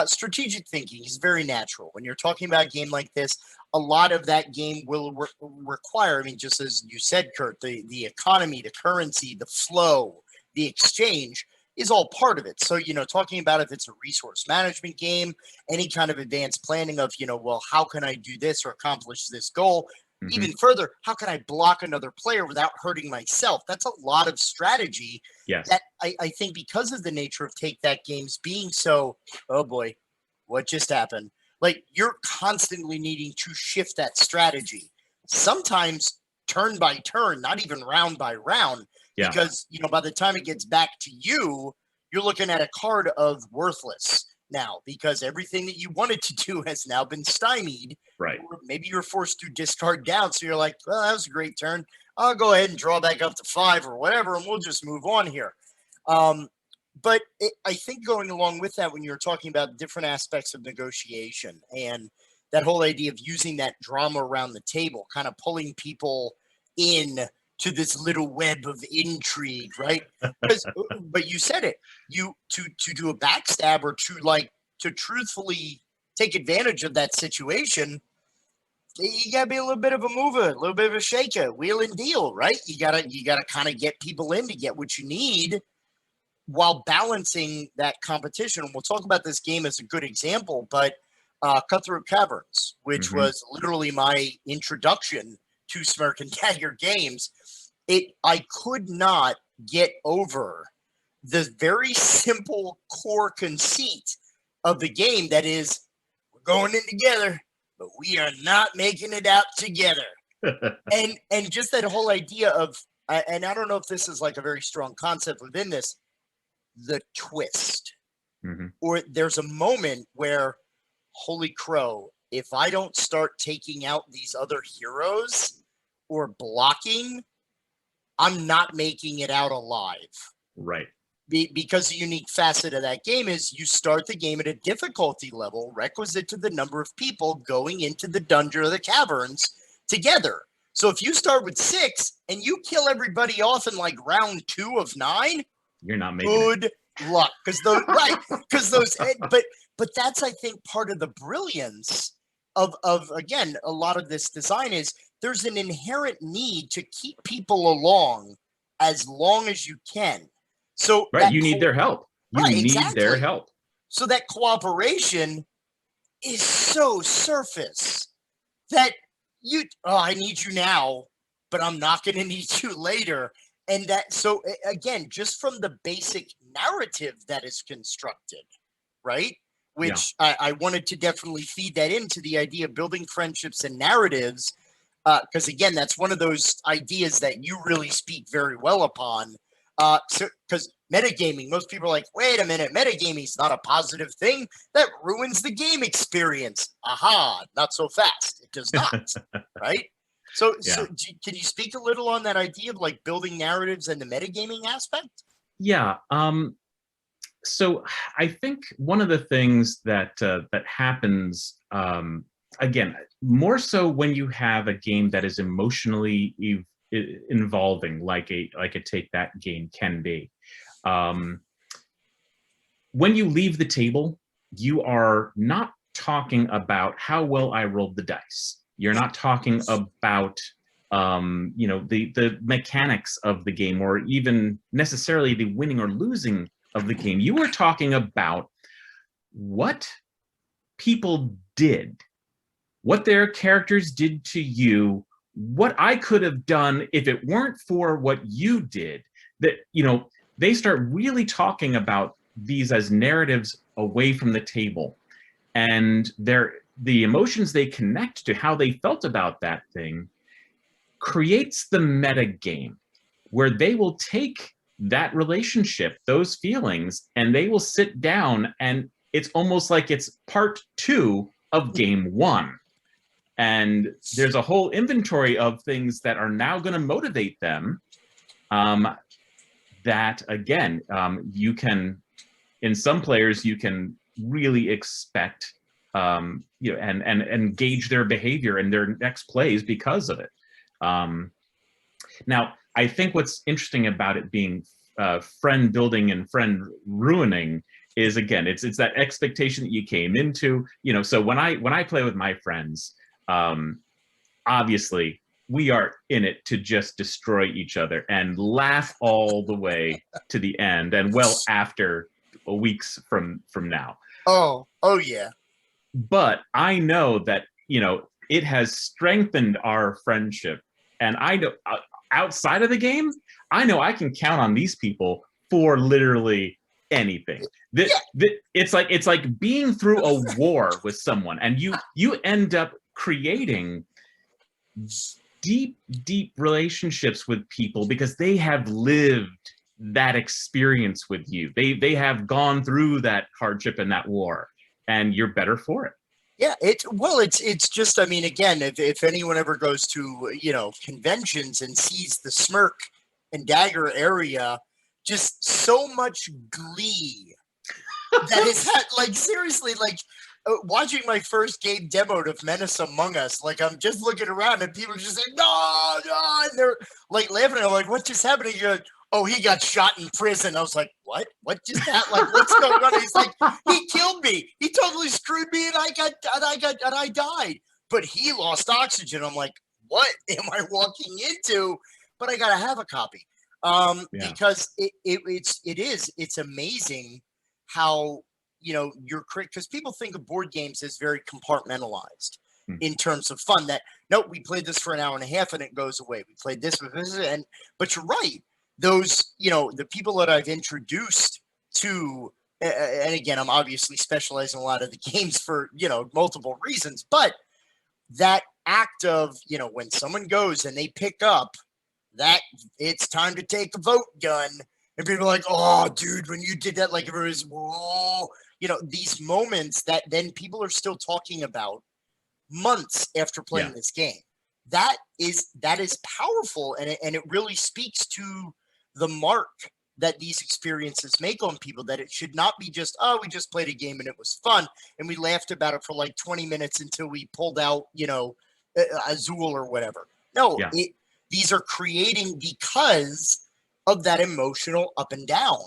Strategic thinking is very natural. When you're talking about a game like this, a lot of that game will require, I mean, just as you said, Curt, the economy, the currency, the flow, the exchange is all part of it. So, talking about if it's a resource management game, any kind of advanced planning of, well, how can I do this or accomplish this goal? Mm-hmm. Even further, how can I block another player without hurting myself? That's a lot of strategy. Yes. That I think, because of the nature of Take That games being so, oh boy, what just happened? Like, you're constantly needing to shift that strategy, sometimes turn by turn, not even round by round. Yeah. Because, by the time it gets back to you, you're looking at a card of worthless now, because everything that you wanted to do has now been stymied. Right. Or maybe you're forced to discard down. So you're like, well, that was a great turn. I'll go ahead and draw back up to 5 or whatever, and we'll just move on here. But I think going along with that, when you're talking about different aspects of negotiation and that whole idea of using that drama around the table, kind of pulling people in to this little web of intrigue, right? But you said it. You to do a backstab or to truthfully take advantage of that situation, you gotta be a little bit of a mover, a little bit of a shaker, wheel and deal, right? You gotta kind of get people in to get what you need while balancing that competition. We'll talk about this game as a good example, but Cutthroat Caverns, which was literally my introduction to Smirk and Dagger games, I could not get over the very simple core conceit of the game that is, we're going in together, but we are not making it out together. and just that whole idea of, and I don't know if this is like a very strong concept within this, the twist. Or there's a moment where, holy crow, if I don't start taking out these other heroes or blocking, I'm not making it out alive. Right. Because the unique facet of that game is you start the game at a difficulty level requisite to the number of people going into the dungeon or the caverns together. So if you start with 6 and you kill everybody off in like round 2 of 9, you're not making good luck. Because those but that's, I think, part of the brilliance of again, a lot of this design is there's an inherent need to keep people along as long as you can. So you need their help. You need their help. So that cooperation is so surface that I need you now, but I'm not going to need you later. And that, so again, just from the basic narrative that is constructed, right? Which I wanted to definitely feed that into the idea of building friendships and narratives. Because again, that's one of those ideas that you really speak very well upon. Because metagaming, most people are like, wait a minute, metagaming is not a positive thing. That ruins the game experience. Aha, not so fast. It does not, right? So can you speak a little on that idea of like building narratives and the metagaming aspect? Yeah. So I think one of the things that happens, again, more so when you have a game that is emotionally involving, like a Take That game can be. When you leave the table, you are not talking about how well I rolled the dice. You're not talking about you know, the mechanics of the game, or even necessarily the winning or losing of the game. You were talking about what people did, what their characters did to you, what I could have done if it weren't for what you did. That, you know, they start really talking about these as narratives away from the table, and the emotions they connect to how they felt about that thing creates the meta game, where they will take that relationship, those feelings, and they will sit down, and it's almost like it's part 2 of game 1. And there's a whole inventory of things that are now going to motivate them, that again, you can, in some players, you can really expect, you know, and gauge their behavior and their next plays because of it. Now, I think what's interesting about it being friend building and friend ruining is, again, it's that expectation that you came into. You know, so when I play with my friends, obviously we are in it to just destroy each other and laugh all the way to the end, and well after weeks from now. Oh yeah. But I know that, you know, it has strengthened our friendship, and I know outside of the game, I know I can count on these people for literally anything. It's like being through a war with someone, and you end up creating deep relationships with people because they have lived that experience with you. They have gone through that hardship and that war, and you're better for it. Yeah, it's just, I mean, again, if anyone ever goes to, you know, conventions and sees the Smirk and Dagger area, just so much glee that is like, seriously, like watching my first game demoed of Menace Among Us, like I'm just looking around and people are just saying, no, and they're like laughing. I'm like, what just happened? You're like, oh, he got shot in prison. I was like, what? What just happened? Like, what's going on? He's like, he killed me. He totally screwed me, and I died. But he lost oxygen. I'm like, what am I walking into? But I gotta have a copy. Because it's amazing how, you know, because people think of board games as very compartmentalized in terms of fun. That, no, we played this for an hour and a half and it goes away. We played this, but you're right. Those, you know, the people that I've introduced to, and again, I'm obviously specializing a lot of the games for, you know, multiple reasons, but that act of, you know, when someone goes and they pick up that it's time to take a vote gun, and people are like, oh, dude, when you did that, like, it was, whoa, you know, these moments that then people are still talking about months after playing this game. That is powerful, and it really speaks to the mark that these experiences make on people, that it should not be just, oh, we just played a game and it was fun and we laughed about it for like 20 minutes until we pulled out, you know, Azul or whatever. No, these are creating because of that emotional up and down,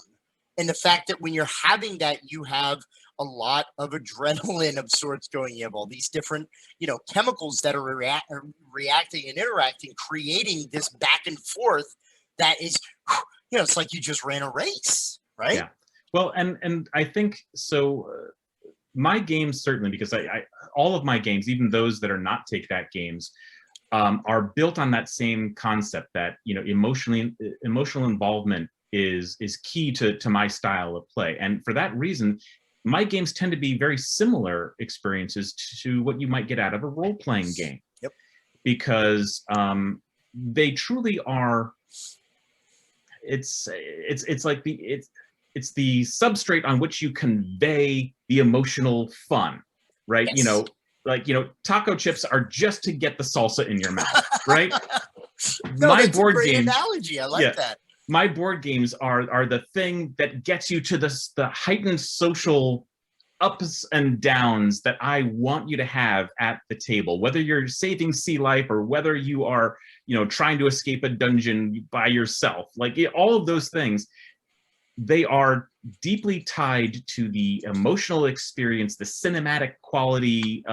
and the fact that when you're having that, you have a lot of adrenaline of sorts going. You have all these different, you know, chemicals that are reacting and interacting, creating this back and forth that is, you know, it's like you just ran a race, right? Yeah. Well, and I think so. My games, certainly, because I all of my games, even those that are not Take That games, are built on that same concept that, you know, emotional involvement is key to my style of play, and for that reason, my games tend to be very similar experiences to what you might get out of a role-playing game. Yep. Because they truly are. It's like it's the substrate on which you convey the emotional fun, right? Yes. You know, like, you know, taco chips are just to get the salsa in your mouth, right? No, my that's board a great games, analogy. I like that. My board games are the thing that gets you to the heightened social ups and downs that I want you to have at the table, whether you're saving sea life or whether you are, you know, trying to escape a dungeon by yourself. Like, all of those things, they are deeply tied to the emotional experience, the cinematic quality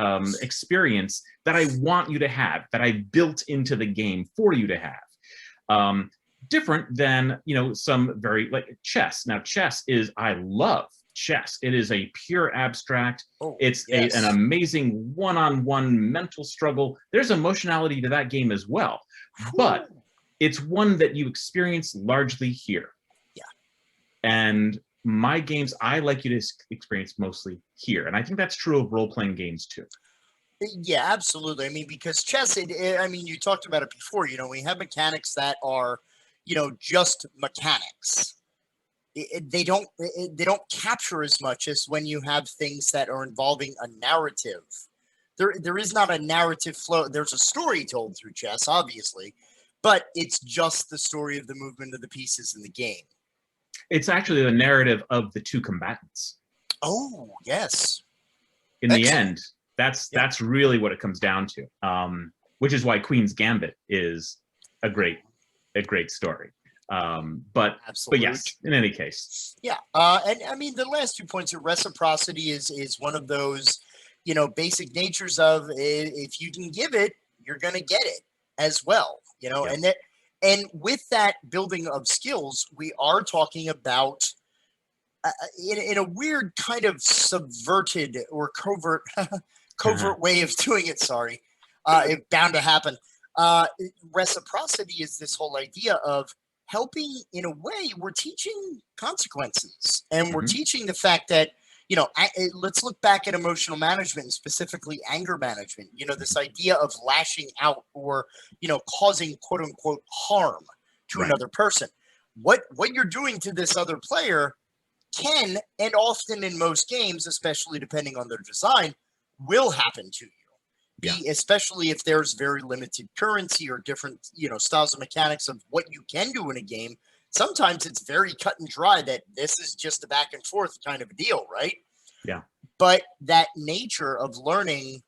experience that I want you to have, that I built into the game for you to have. Different than, you know, some very, like chess. Now, chess is, I love chess. It is a pure abstract. It's an amazing one-on-one mental struggle. There's emotionality to that game as well, but it's one that you experience largely here. Yeah. And my games, I like you to experience mostly here. And I think that's true of role-playing games too. Yeah, absolutely. I mean, because chess, I mean, you talked about it before, you know, we have mechanics that are, you know, just mechanics. They don't capture as much as when you have things that are involving a narrative. There is not a narrative flow. There's a story told through chess, obviously, but it's just the story of the movement of the pieces in the game. It's actually the narrative of the two combatants. Oh, yes. In the end, that's really what it comes down to, which is why Queen's Gambit is a great story. But yes, in any case. Yeah. And I mean, the last 2 points of reciprocity is one of those, you know, basic natures of, if you can give it, you're going to get it as well, you know, and with that building of skills, we are talking about in a weird kind of subverted or covert way of doing it. Sorry. It's bound to happen. Reciprocity is this whole idea of helping. In a way, we're teaching consequences, and we're teaching the fact that, you know, let's look back at emotional management, and specifically anger management. You know, this idea of lashing out or, you know, causing quote unquote harm to another person. What you're doing to this other player can, and often in most games, especially depending on their design, will happen to you. Especially if there's very limited currency or different, you know, styles of mechanics of what you can do in a game. Sometimes it's very cut and dry that this is just a back and forth kind of a deal, right? Yeah. But that nature of learning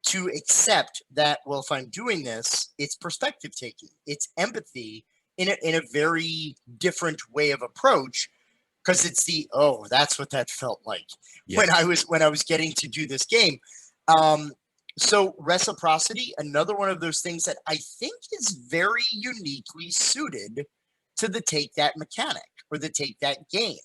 to accept that, well, if I'm doing this, it's perspective taking, it's empathy in a very different way of approach, because it's the, oh, that's what that felt like when I was getting to do this game. So reciprocity, another one of those things that I think is very uniquely suited to the take that mechanic or the take that game.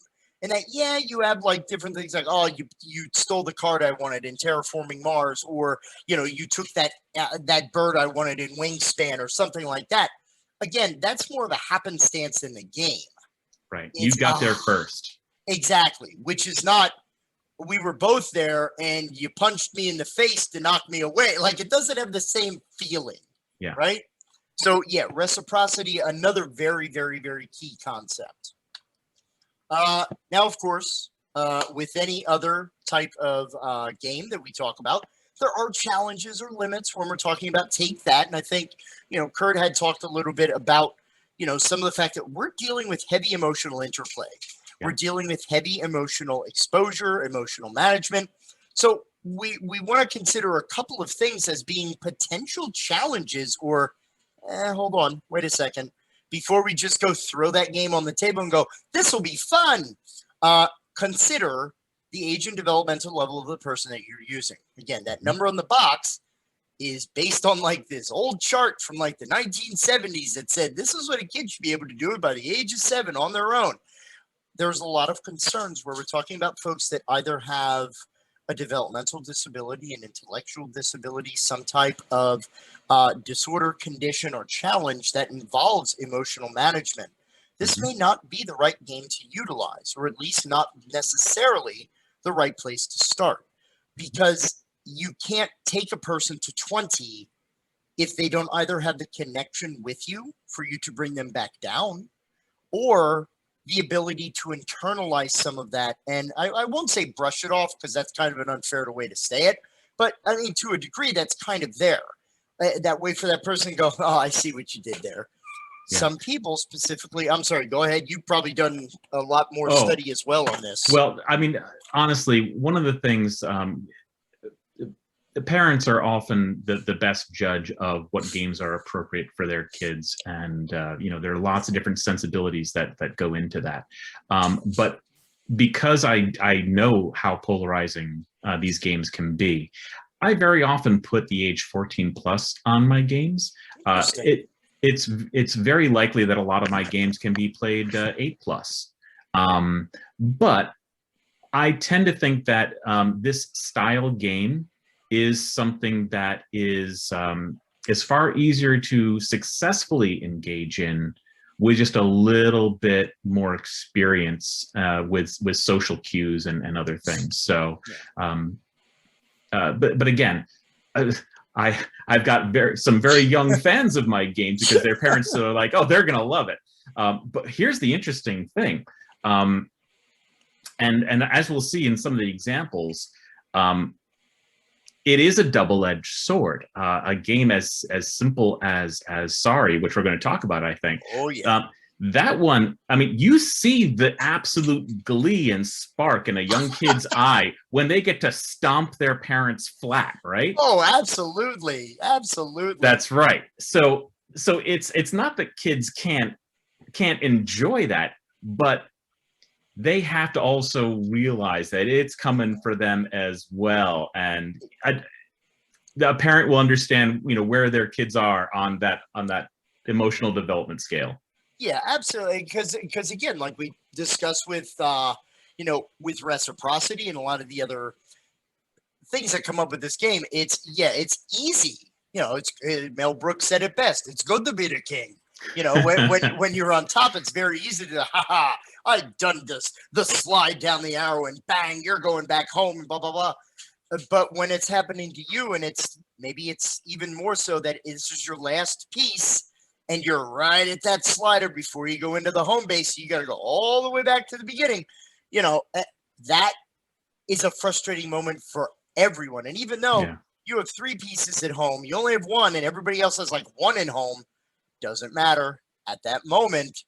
And that, yeah, you have like different things like, oh, you stole the card I wanted in Terraforming Mars, or, you know, you took that bird I wanted in Wingspan or something like that. Again, that's more of a happenstance in the game. Right. You got there first. Exactly. Which is not, we were both there and you punched me in the face to knock me away. Like, it doesn't have the same feeling. Yeah. Right. So yeah, reciprocity, another very, very, very key concept. Now, of course, with any other type of game that we talk about, there are challenges or limits when we're talking about take that. And I think, you know, Curt had talked a little bit about, you know, some of the fact that we're dealing with heavy emotional interplay. We're dealing with heavy emotional exposure, emotional management. So we want to consider a couple of things as being potential challenges, or hold on, wait a second. Before we just go throw that game on the table and go, this will be fun. Consider the age and developmental level of the person that you're using. Again, that number on the box is based on like this old chart from like the 1970s that said this is what a kid should be able to do by the age of 7 on their own. There's a lot of concerns where we're talking about folks that either have a developmental disability, an intellectual disability, some type of disorder, condition, or challenge that involves emotional management. This may not be the right game to utilize, or at least not necessarily the right place to start, because you can't take a person to 20 if they don't either have the connection with you for you to bring them back down, or the ability to internalize some of that. And I won't say brush it off, because that's kind of an unfair way to say it. But I mean, to a degree, that's kind of there. That way for that person to go, oh, I see what you did there. Yeah. Some people specifically, I'm sorry, go ahead. You've probably done a lot more study as well on this. Well, I mean, honestly, one of the things, the parents are often the best judge of what games are appropriate for their kids. And, you know, there are lots of different sensibilities that go into that. But because I know how polarizing these games can be, I very often put the age 14 plus on my games. It's very likely that a lot of my games can be played 8 plus. But I tend to think that this style game is something that is far easier to successfully engage in with just a little bit more experience with social cues and other things. So, but again, I've got some very young fans of my games because their parents are like, oh, they're gonna love it. But here's the interesting thing, and as we'll see in some of the examples, it is a double-edged sword. A game as simple as Sorry, which we're going to talk about, I think. Oh yeah. That one, I mean, you see the absolute glee and spark in a young kid's eye when they get to stomp their parents flat, right? Oh, absolutely, absolutely. That's right. So it's not that kids can't enjoy that, but they have to also realize that it's coming for them as well, and the parent will understand, where their kids are on that emotional development scale. Yeah, absolutely. Because again, like we discussed with with reciprocity and a lot of the other things that come up with this game, it's easy. Mel Brooks said it best. It's good to be the king. When you're on top, it's very easy to I've done this, the slide down the arrow and bang, you're going back home and blah blah blah. But when it's happening to you, and it's even more so that it's just your last piece, and you're right at that slider before you go into the home base, you got to go all the way back to the beginning. That is a frustrating moment for everyone. And even though you have 3 pieces at home, you only have 1, and everybody else has like 1 in home. Doesn't matter. At that moment,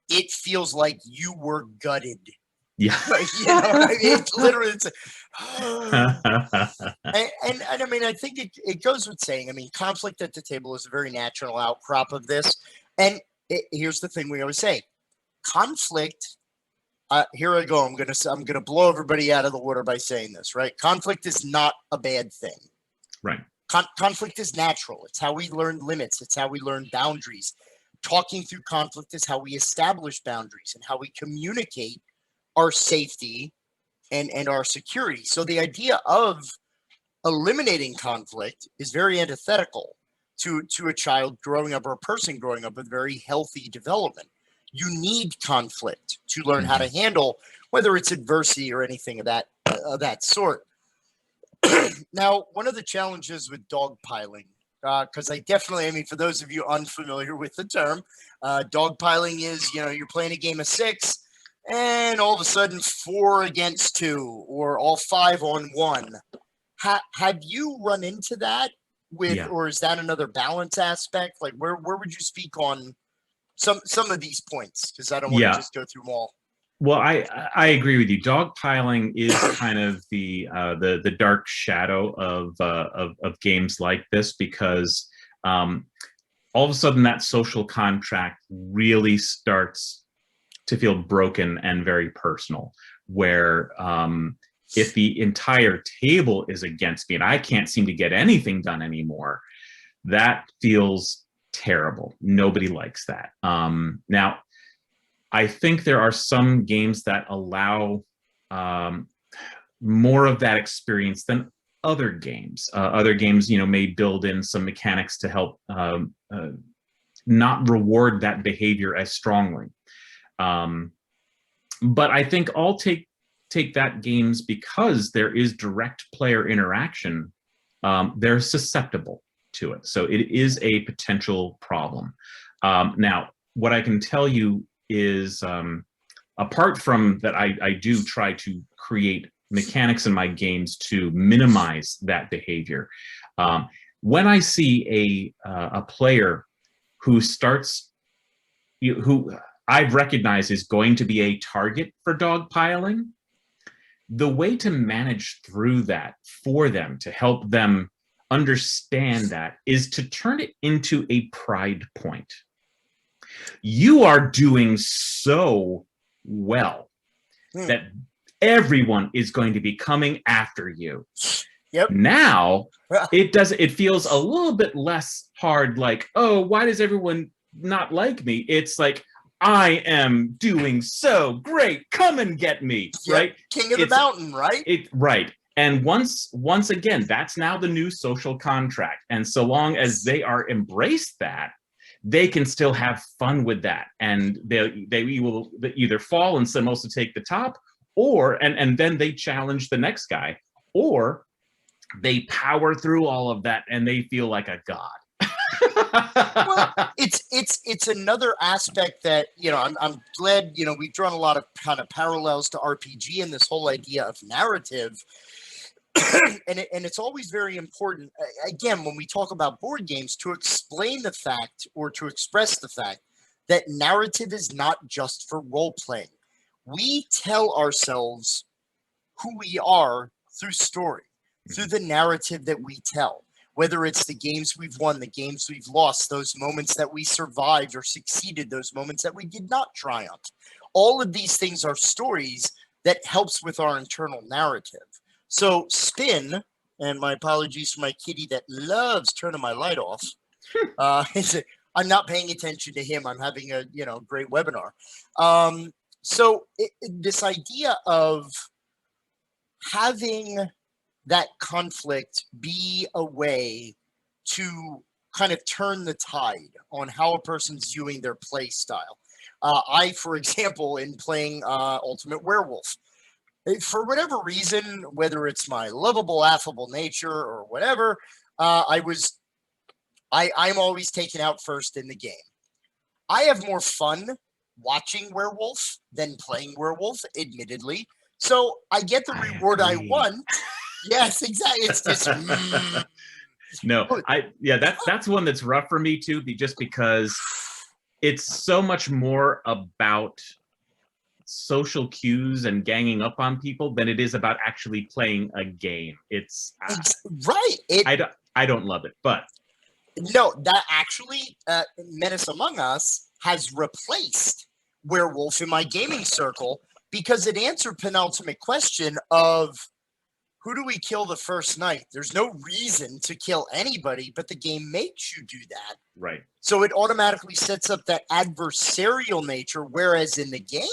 it feels like you were gutted. Yeah. It's literally. And I mean, I think it goes with saying, I mean, conflict at the table is a very natural outcrop of this. And here's the thing we always say: conflict. Here I go. I'm gonna blow everybody out of the water by saying this. Right? Conflict is not a bad thing. Right. Conflict is natural. It's how we learn limits. It's how we learn boundaries. Talking through conflict is how we establish boundaries and how we communicate our safety and our security. So the idea of eliminating conflict is very antithetical to a child growing up or a person growing up with very healthy development. You need conflict to learn how to handle whether it's adversity or anything of that sort. Now, one of the challenges with dogpiling, because I mean, for those of you unfamiliar with the term, dogpiling is, you're playing a game of 6, and all of a sudden 4 against 2, or all 5 on 1. Have you run into that or is that another balance aspect? Like, where would you speak on some of these points? Because I don't want to just go through them all. Well, I agree with you. Dogpiling is kind of the dark shadow of games like this, because all of a sudden that social contract really starts to feel broken and very personal, where if the entire table is against me and I can't seem to get anything done anymore, that feels terrible. Nobody likes that. Now, I think there are some games that allow more of that experience than other games. Other games, may build in some mechanics to help not reward that behavior as strongly. But I think I'll take that games, because there is direct player interaction, they're susceptible to it. So it is a potential problem. Now, what I can tell you is, apart from that, I do try to create mechanics in my games to minimize that behavior. When I see a player who who I've recognized is going to be a target for dogpiling, the way to manage through that for them, to help them understand that, is to turn it into a pride point. You are doing so well that everyone is going to be coming after you. Yep. Now it feels a little bit less hard, like, oh, why does everyone not like me? It's like, I am doing so great, come and get me. Yep. Right? King of the mountain, right? Right. And once again, that's now the new social contract. And so long as they are embraced that, they can still have fun with that. And they will either fall and someone else to take the top, or and then they challenge the next guy, or they power through all of that and they feel like a god. Well, it's another aspect that, you know, I'm glad, you know, we've drawn a lot of kind of parallels to RPG and this whole idea of narrative. and it's always very important, again, when we talk about board games, to explain the fact or to express the fact that narrative is not just for role playing. We tell ourselves who we are through story, through the narrative that we tell, whether it's the games we've won, the games we've lost, those moments that we survived or succeeded, those moments that we did not triumph. All of these things are stories that helps with our internal narrative. So Spin, and my apologies for my kitty that loves turning my light off. I'm not paying attention to him. I'm having a, you know, great webinar. So this idea of having that conflict be a way to kind of turn the tide on how a person's viewing their play style. I, for example, in playing Ultimate Werewolf, for whatever reason, whether it's my lovable, affable nature or whatever, I'm always taken out first in the game. I have more fun watching Werewolf than playing Werewolf, admittedly. So I get the reward I want. Yes, exactly. It's just no, that's one that's rough for me too, just because it's so much more about social cues and ganging up on people than it is about actually playing a game. It's right. I don't love it, but no, that actually Menace Among Us has replaced Werewolf in my gaming circle because it answered penultimate question of who do we kill the first night? There's no reason to kill anybody, but the game makes you do that. Right. So it automatically sets up that adversarial nature, whereas in the game,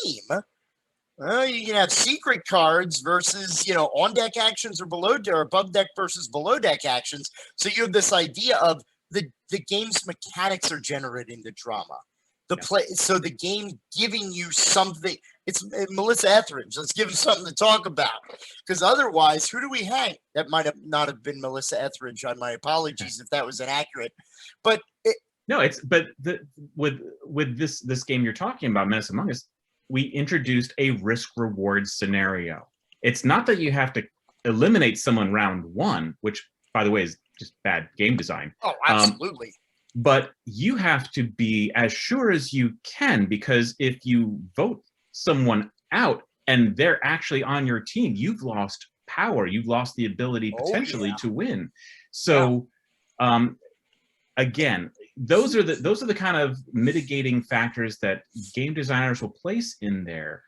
you can have secret cards versus, you know, on deck actions or below or above deck versus below deck actions. So you have this idea of the game's mechanics are generating the drama. So the game giving you something. It's Melissa Etheridge. Let's give him something to talk about. Because otherwise, who do we hang? That might not have been Melissa Etheridge. My apologies if that was inaccurate. But with this game you're talking about, Menace Among Us, we introduced a risk-reward scenario. It's not that you have to eliminate someone round one, which, by the way, is just bad game design. Oh, absolutely. But you have to be as sure as you can, because if you vote someone out and they're actually on your team, you've lost power. You've lost the ability potentially to win. So, again, those are the kind of mitigating factors that game designers will place in there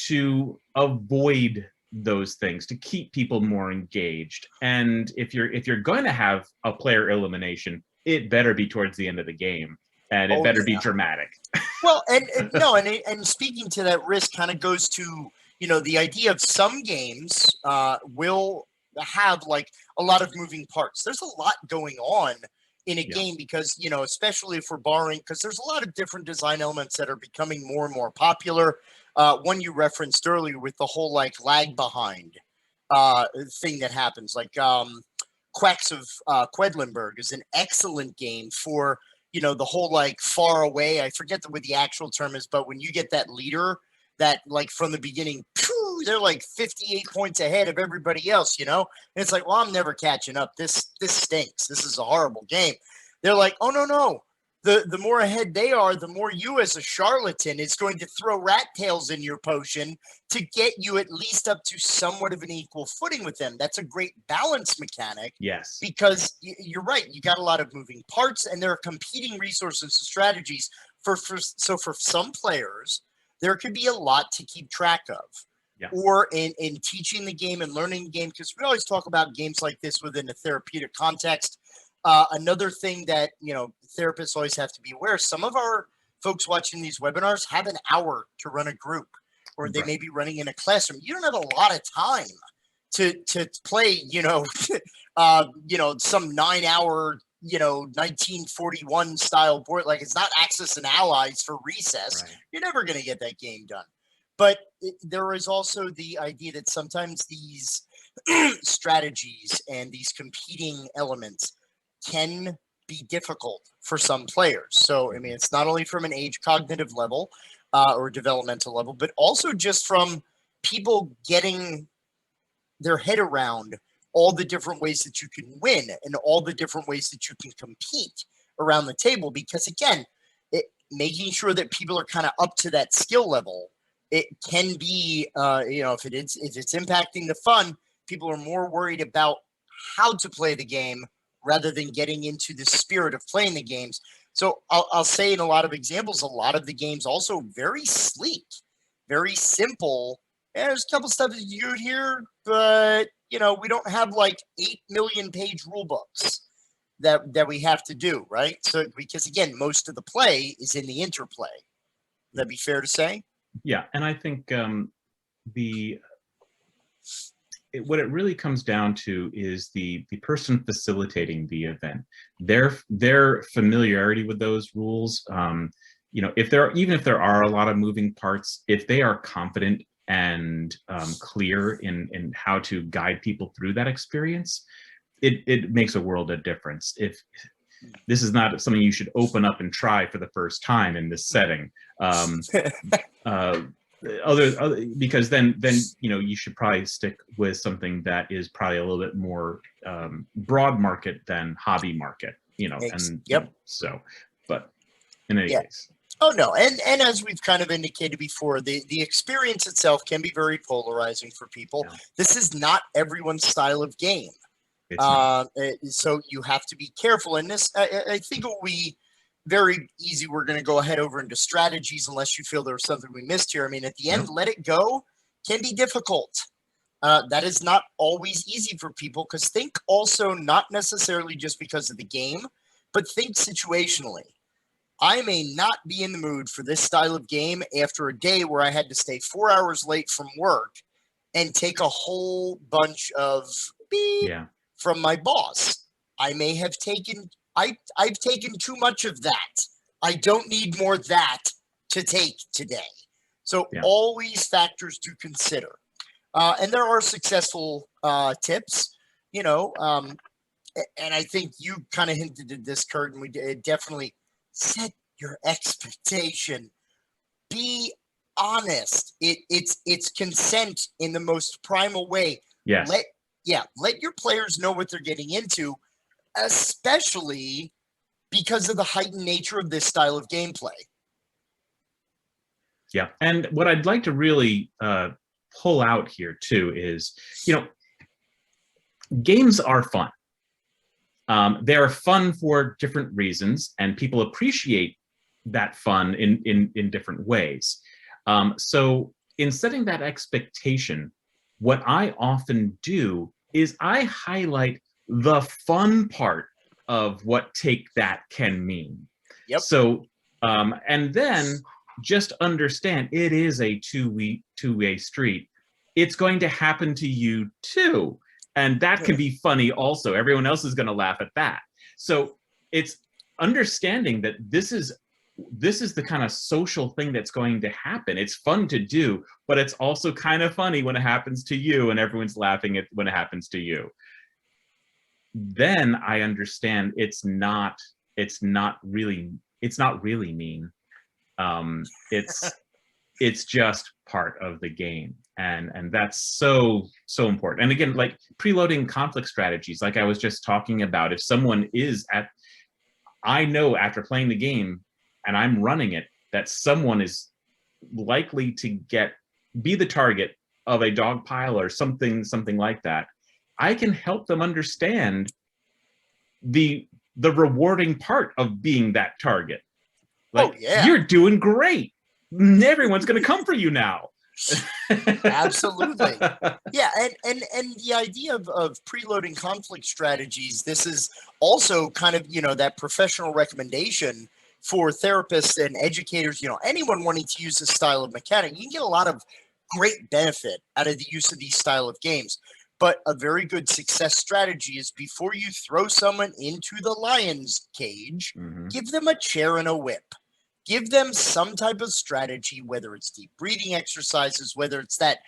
to avoid those things, to keep people more engaged. And if you're going to have a player elimination, it better be towards the end of the game, and it better be dramatic. Well, and speaking to that risk kind of goes to, you know, the idea of some games will have like a lot of moving parts. There's a lot going on in a game because, you know, especially if we're borrowing, because there's a lot of different design elements that are becoming more and more popular. One you referenced earlier with the whole like lag behind thing that happens, like Quacks of Quedlinburg is an excellent game for, you know, the whole like far away. I forget what the actual term is, but when you get that leader that like from the beginning, they're like 58 points ahead of everybody else, you know? And it's like, well, I'm never catching up. This stinks. This is a horrible game. They're like, oh, no. The more ahead they are, the more you as a charlatan is going to throw rat tails in your potion to get you at least up to somewhat of an equal footing with them. That's a great balance mechanic. Yes. Because you're right. You got a lot of moving parts and there are competing resources and strategies. So for some players, there could be a lot to keep track of. Yeah. Or in teaching the game and learning the game, because we always talk about games like this within a therapeutic context. Another thing that, you know, therapists always have to be aware, some of our folks watching these webinars have an hour to run a group, or they may be running in a classroom. You don't have a lot of time to play, you know, some 9-hour, 1941 style board. Like, it's not Axis and Allies for recess. Right. You're never going to get that game done. But there is also the idea that sometimes these strategies and these competing elements can be difficult for some players. So, I mean, it's not only from an age cognitive level or developmental level, but also just from people getting their head around all the different ways that you can win and all the different ways that you can compete around the table. Because again, making sure that people are kind of up to that skill level, it can be, if it's impacting the fun, people are more worried about how to play the game rather than getting into the spirit of playing the games. So I'll say in a lot of examples, a lot of the games also very sleek, very simple. There's a couple stuff you do here, but we don't have like 8 million page rule books that we have to do, right? So because again, most of the play is in the interplay. Would that be fair to say? Yeah, and I think what it really comes down to is the person facilitating the event, their familiarity with those rules. If there are a lot of moving parts, if they are confident and clear in how to guide people through that experience, it makes a world of difference. If this is not something you should open up and try for the first time in this setting, because then you should probably stick with something that is probably a little bit more broad market than hobby market, but in any case. Oh no, and as we've kind of indicated before, the experience itself can be very polarizing for people. Yeah. This is not everyone's style of game. So you have to be careful in this. I think it will be very easy. We're going to go ahead over into strategies unless you feel there was something we missed here. I mean, at the end, let it go can be difficult. That is not always easy for people, because think also not necessarily just because of the game, but think situationally. I may not be in the mood for this style of game after a day where I had to stay 4 hours late from work and take a whole bunch of beep from my boss. I may have taken, I've taken too much of that. I don't need more of that to take today. So always factors to consider. And there are successful tips, and I think you kind of hinted at this, Curt, and we definitely set your expectation. Be honest. It's consent in the most primal way. Yes. Let your players know what they're getting into, especially because of the heightened nature of this style of gameplay. Yeah, and what I'd like to really pull out here too is, games are fun. They're fun for different reasons, and people appreciate that fun in different ways. So in setting that expectation, what I often do is I highlight the fun part of what take that can mean. Yep. So, and then just understand it is a two-way street. It's going to happen to you too. And that can be funny also. Everyone else is going to laugh at that. So it's understanding that this is the kind of social thing that's going to happen. It's fun to do, but it's also kind of funny when it happens to you and everyone's laughing when it happens to you. Then I understand it's not really mean. It's just part of the game. And that's so important. And again, like preloading conflict strategies, like I was just talking about, if someone I know after playing the game and I'm running it, that someone is likely to be the target of a dog pile or something like that, I can help them understand the rewarding part of being that target. Like, you're doing great. everyone's going to come for you now. Absolutely. Yeah, and the idea of preloading conflict strategies, this is also kind of, that professional recommendation for therapists and educators, anyone wanting to use this style of mechanic. You can get a lot of great benefit out of the use of these style of games. But a very good success strategy is before you throw someone into the lion's cage, give them a chair and a whip. Give them some type of strategy, whether it's deep breathing exercises, whether it's that,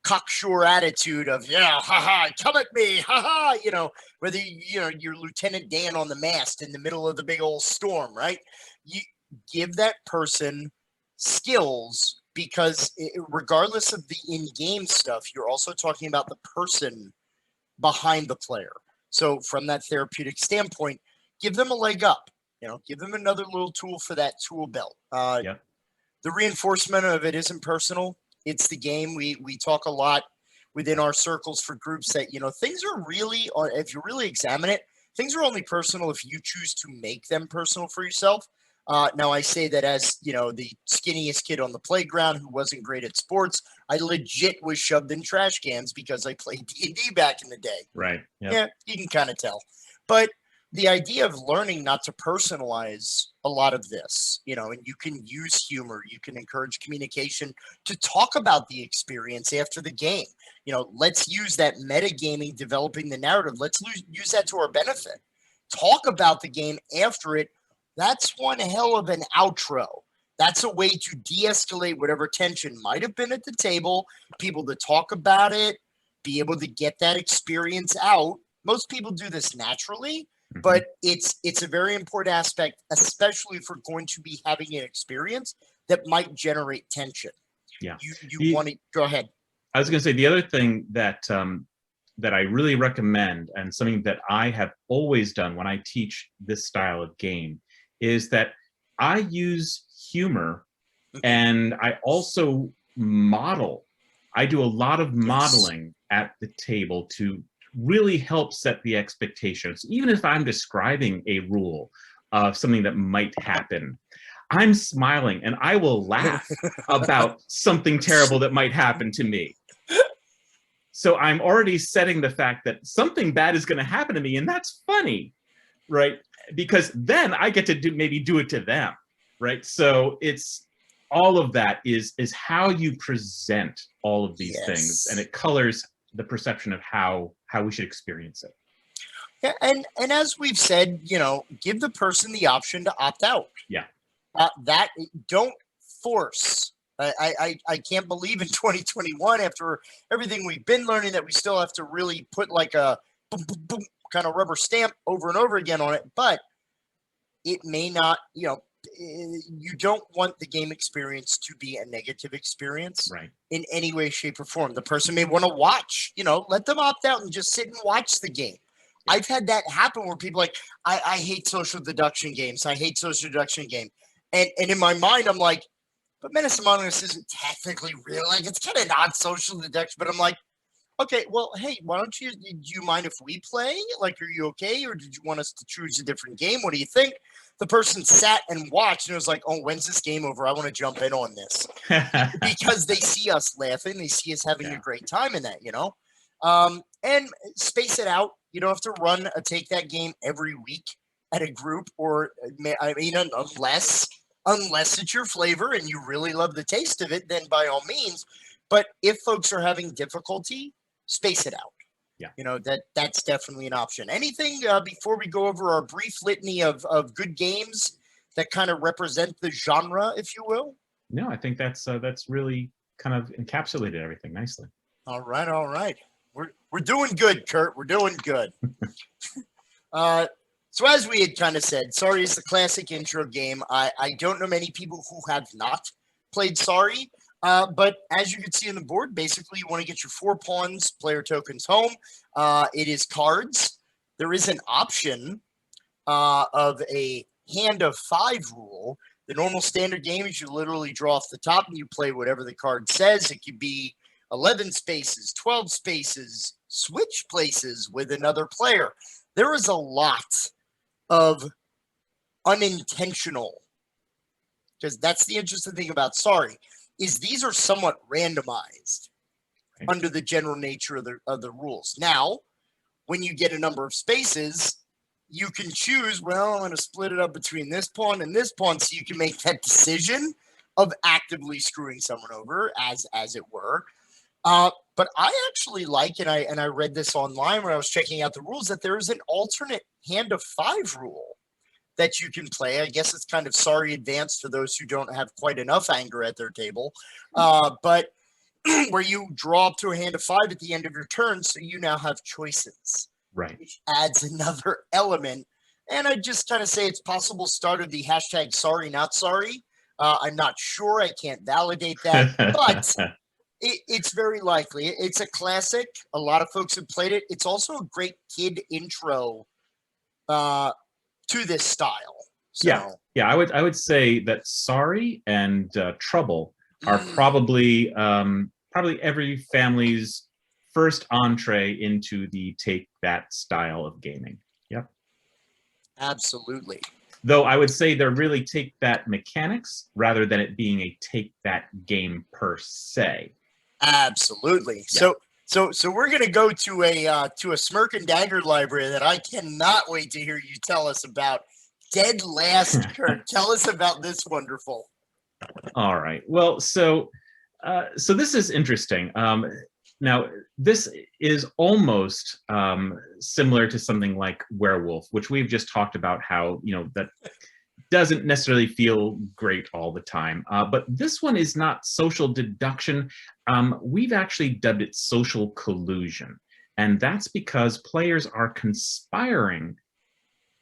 cocksure attitude of, haha, come at me, haha, whether, you're Lieutenant Dan on the mast in the middle of the big old storm, right? You give that person skills, because regardless of the in-game stuff, you're also talking about the person behind the player. So from that therapeutic standpoint, give them a leg up. Give them another little tool for that tool belt. The reinforcement of it isn't personal. It's the game. We talk a lot within our circles for groups that, things are really, if you really examine it, things are only personal if you choose to make them personal for yourself. Now, I say that as, the skinniest kid on the playground who wasn't great at sports. I legit was shoved in trash cans because I played D&D back in the day. Right. Yep. Yeah, you can kind of tell. But the idea of learning not to personalize a lot of this, and you can use humor, you can encourage communication to talk about the experience after the game. Let's use that metagaming, developing the narrative. Let's use that to our benefit. Talk about the game after it. That's one hell of an outro. That's a way to de-escalate whatever tension might have been at the table, people to talk about it, be able to get that experience out. Most people do this naturally. But it's a very important aspect, especially if we're going to be having an experience that might generate tension. Yeah. You want to go ahead. I was going to say the other thing that that I really recommend, and something that I have always done when I teach this style of game, is that I use humor and I also model. I do a lot of modeling at the table to really help set the expectations. Even if I'm describing a rule of something that might happen, I'm smiling and I will laugh about something terrible that might happen to me. So I'm already setting the fact that something bad is going to happen to me, and that's funny, right? Because then I get to maybe do it to them, right? So it's all of that is how you present all of these things, and it colors the perception of how we should experience it. Yeah, and as we've said, give the person the option to opt out. Yeah. That don't force. I can't believe in 2021, after everything we've been learning, that we still have to really put like a boom, boom, boom kind of rubber stamp over and over again on it. But it may not, you don't want the game experience to be a negative experience, right, in any way, shape, or form. The person may want to watch, let them opt out and just sit and watch the game. Yeah. I've had that happen where people like, I hate social deduction games. I hate social deduction game. And in my mind, I'm like, but Menace Among Us isn't technically real. Like, it's kind of not social deduction. But I'm like, okay, well, hey, why don't do you mind if we play? Like, are you okay? Or did you want us to choose a different game? What do you think? The person sat and watched and was like, oh, when's this game over? I want to jump in on this. Because they see us laughing. They see us having a great time in that, and space it out. You don't have to run a Take That game every week at a group, or, I mean, unless it's your flavor and you really love the taste of it, then by all means. But if folks are having difficulty, space it out. Yeah. That's definitely an option. Anything before we go over our brief litany of good games that kind of represent the genre, if you will? No, I think that's really kind of encapsulated everything nicely. All right. We're doing good, Curt. We're doing good. So as we had kind of said, Sorry is the classic intro game. I don't know many people who have not played Sorry. But as you can see on the board, basically you want to get your 4 pawns, player tokens home. It is cards. There is an option of a hand of 5 rule. The normal standard game is you literally draw off the top and you play whatever the card says. It could be 11 spaces, 12 spaces, switch places with another player. There is a lot of unintentional because that's the interesting thing about Sorry, is these are somewhat randomized under the general nature of the rules. Now, when you get a number of spaces, you can choose, well, I'm going to split it up between this pawn and this pawn, so you can make that decision of actively screwing someone over, as it were. But I actually like, and I read this online when I was checking out the rules, that there is an alternate hand of 5 rule that you can play. I guess it's kind of Sorry advanced for those who don't have quite enough anger at their table. But where you draw up to a hand of 5 at the end of your turn, so you now have choices. Right. Which adds another element. And I just kind of say it's possible started the hashtag Sorry Not Sorry. I'm not sure. I can't validate that, but it's very likely. It's a classic. A lot of folks have played it. It's also a great kid intro to this style. So, yeah. I would say that Sorry and Trouble are probably every family's first entree into the take that style of gaming. Yep. Absolutely. Though I would say they're really take that mechanics rather than it being a take that game per se. Absolutely. Yeah. So we're going to go to a Smirk and Dagger library that I cannot wait to hear you tell us about. Dead Last, Curt. Tell us about this wonderful. All right. Well, so this is interesting. Now, this is almost similar to something like Werewolf, which we've just talked about how, that doesn't necessarily feel great all the time. But this one is not social deduction. We've actually dubbed it social collusion. And that's because players are conspiring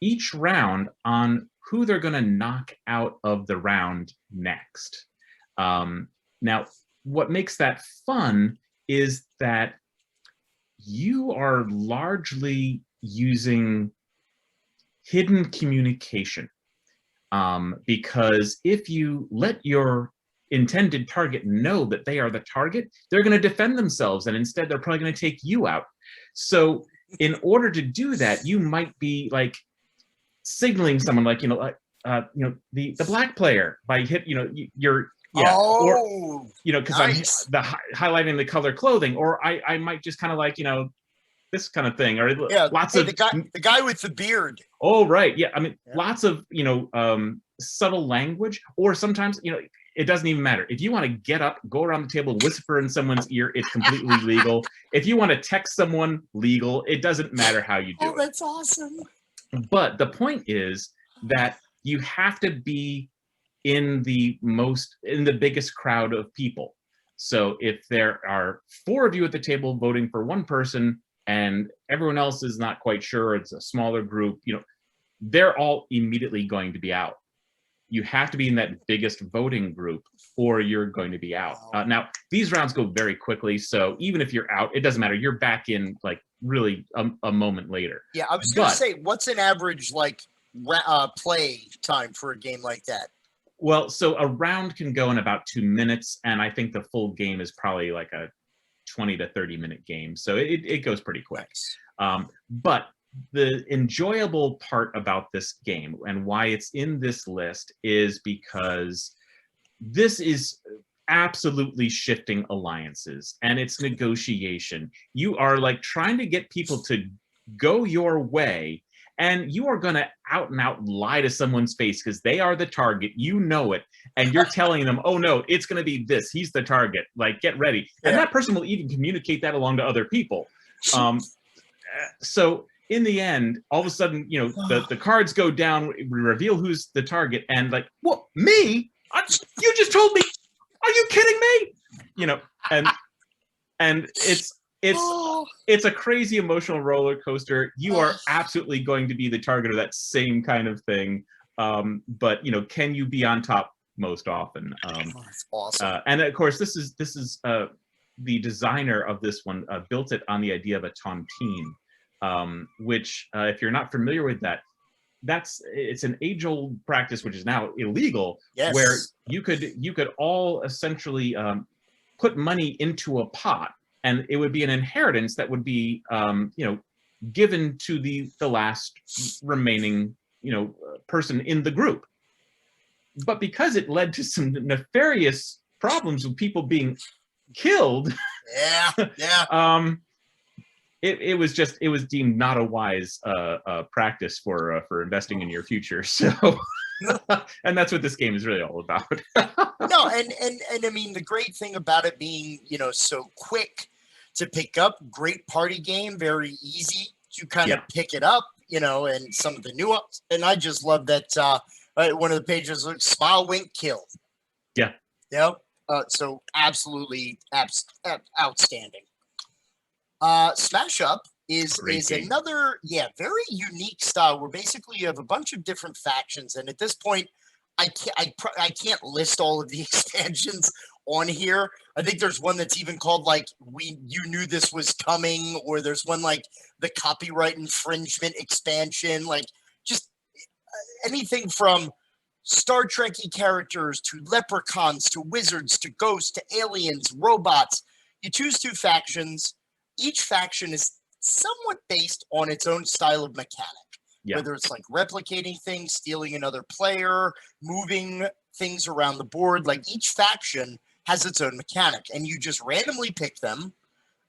each round on who they're going to knock out of the round next. Now, what makes that fun is that you are largely using hidden communication, because if you let your intended target know that they are the target, they're going to defend themselves, and instead they're probably going to take you out. So in order to do that, you might be like signaling someone like, the black player by you're or because nice. I'm highlighting the color clothing, or I might just kind of like this kind of thing, or lots of the guy with the beard. Oh right, yeah. I mean, lots of subtle language, or sometimes it doesn't even matter. If you want to get up, go around the table, whisper in someone's ear, it's completely legal. If you want to text someone, legal. It doesn't matter how you do it. Oh, that's awesome. But the point is that you have to be in the biggest crowd of people. So if there are 4 of you at the table voting for one person and everyone else is not quite sure, it's a smaller group, they're all immediately going to be out. You have to be in that biggest voting group or you're going to be out. Now, these rounds go very quickly, so even if you're out, it doesn't matter. You're back in like really a moment later. Yeah, I was going to say, what's an average like play time for a game like that? Well, so a round can go in about 2 minutes, and I think the full game is probably like a 20 to 30 minute game. So it goes pretty quick. Nice. But the enjoyable part about this game and why it's in this list is because this is absolutely shifting alliances, and it's negotiation. You are like trying to get people to go your way, and you are going to out and out lie to someone's face because they are the target. You know it. And you're telling them, oh, no, it's going to be this. He's the target. Like, get ready. And that person will even communicate that along to other people. So in the end, all of a sudden, the cards go down. We reveal who's the target. And like, what? Me? You just told me. Are you kidding me? And it's a crazy emotional roller coaster. You are absolutely going to be the target of that same kind of thing. But can you be on top most often? That's awesome. And of course, this is the designer of this one built it on the idea of a tontine, which if you're not familiar with that, it's an age-old practice which is now illegal. Yes. Where you could all essentially put money into a pot. And it would be an inheritance that would be, given to the last remaining, person in the group. but because it led to some nefarious problems with people being killed, Yeah. it was deemed not a wise practice for investing in your future. So, and that's what this game is really all about. No, and I mean, the great thing about it being, so quick to pick up, great party game, very easy to kind of pick it up, and some of the nuance. And I just love that one of the pages looks smile, wink, kill. Yeah. So absolutely outstanding. Smash Up is another, very unique style where basically you have a bunch of different factions. And at this point, I can't list all of the expansions on here. I think there's one that's even called like you knew this was coming, or there's one like the copyright infringement expansion, like just anything from Star Trek-y characters to leprechauns to wizards to ghosts to aliens, robots. You choose 2 factions. Each faction is somewhat based on its own style of mechanic. Whether it's like replicating things, stealing another player, moving things around the board. Like each faction has its own mechanic, and you just randomly pick them.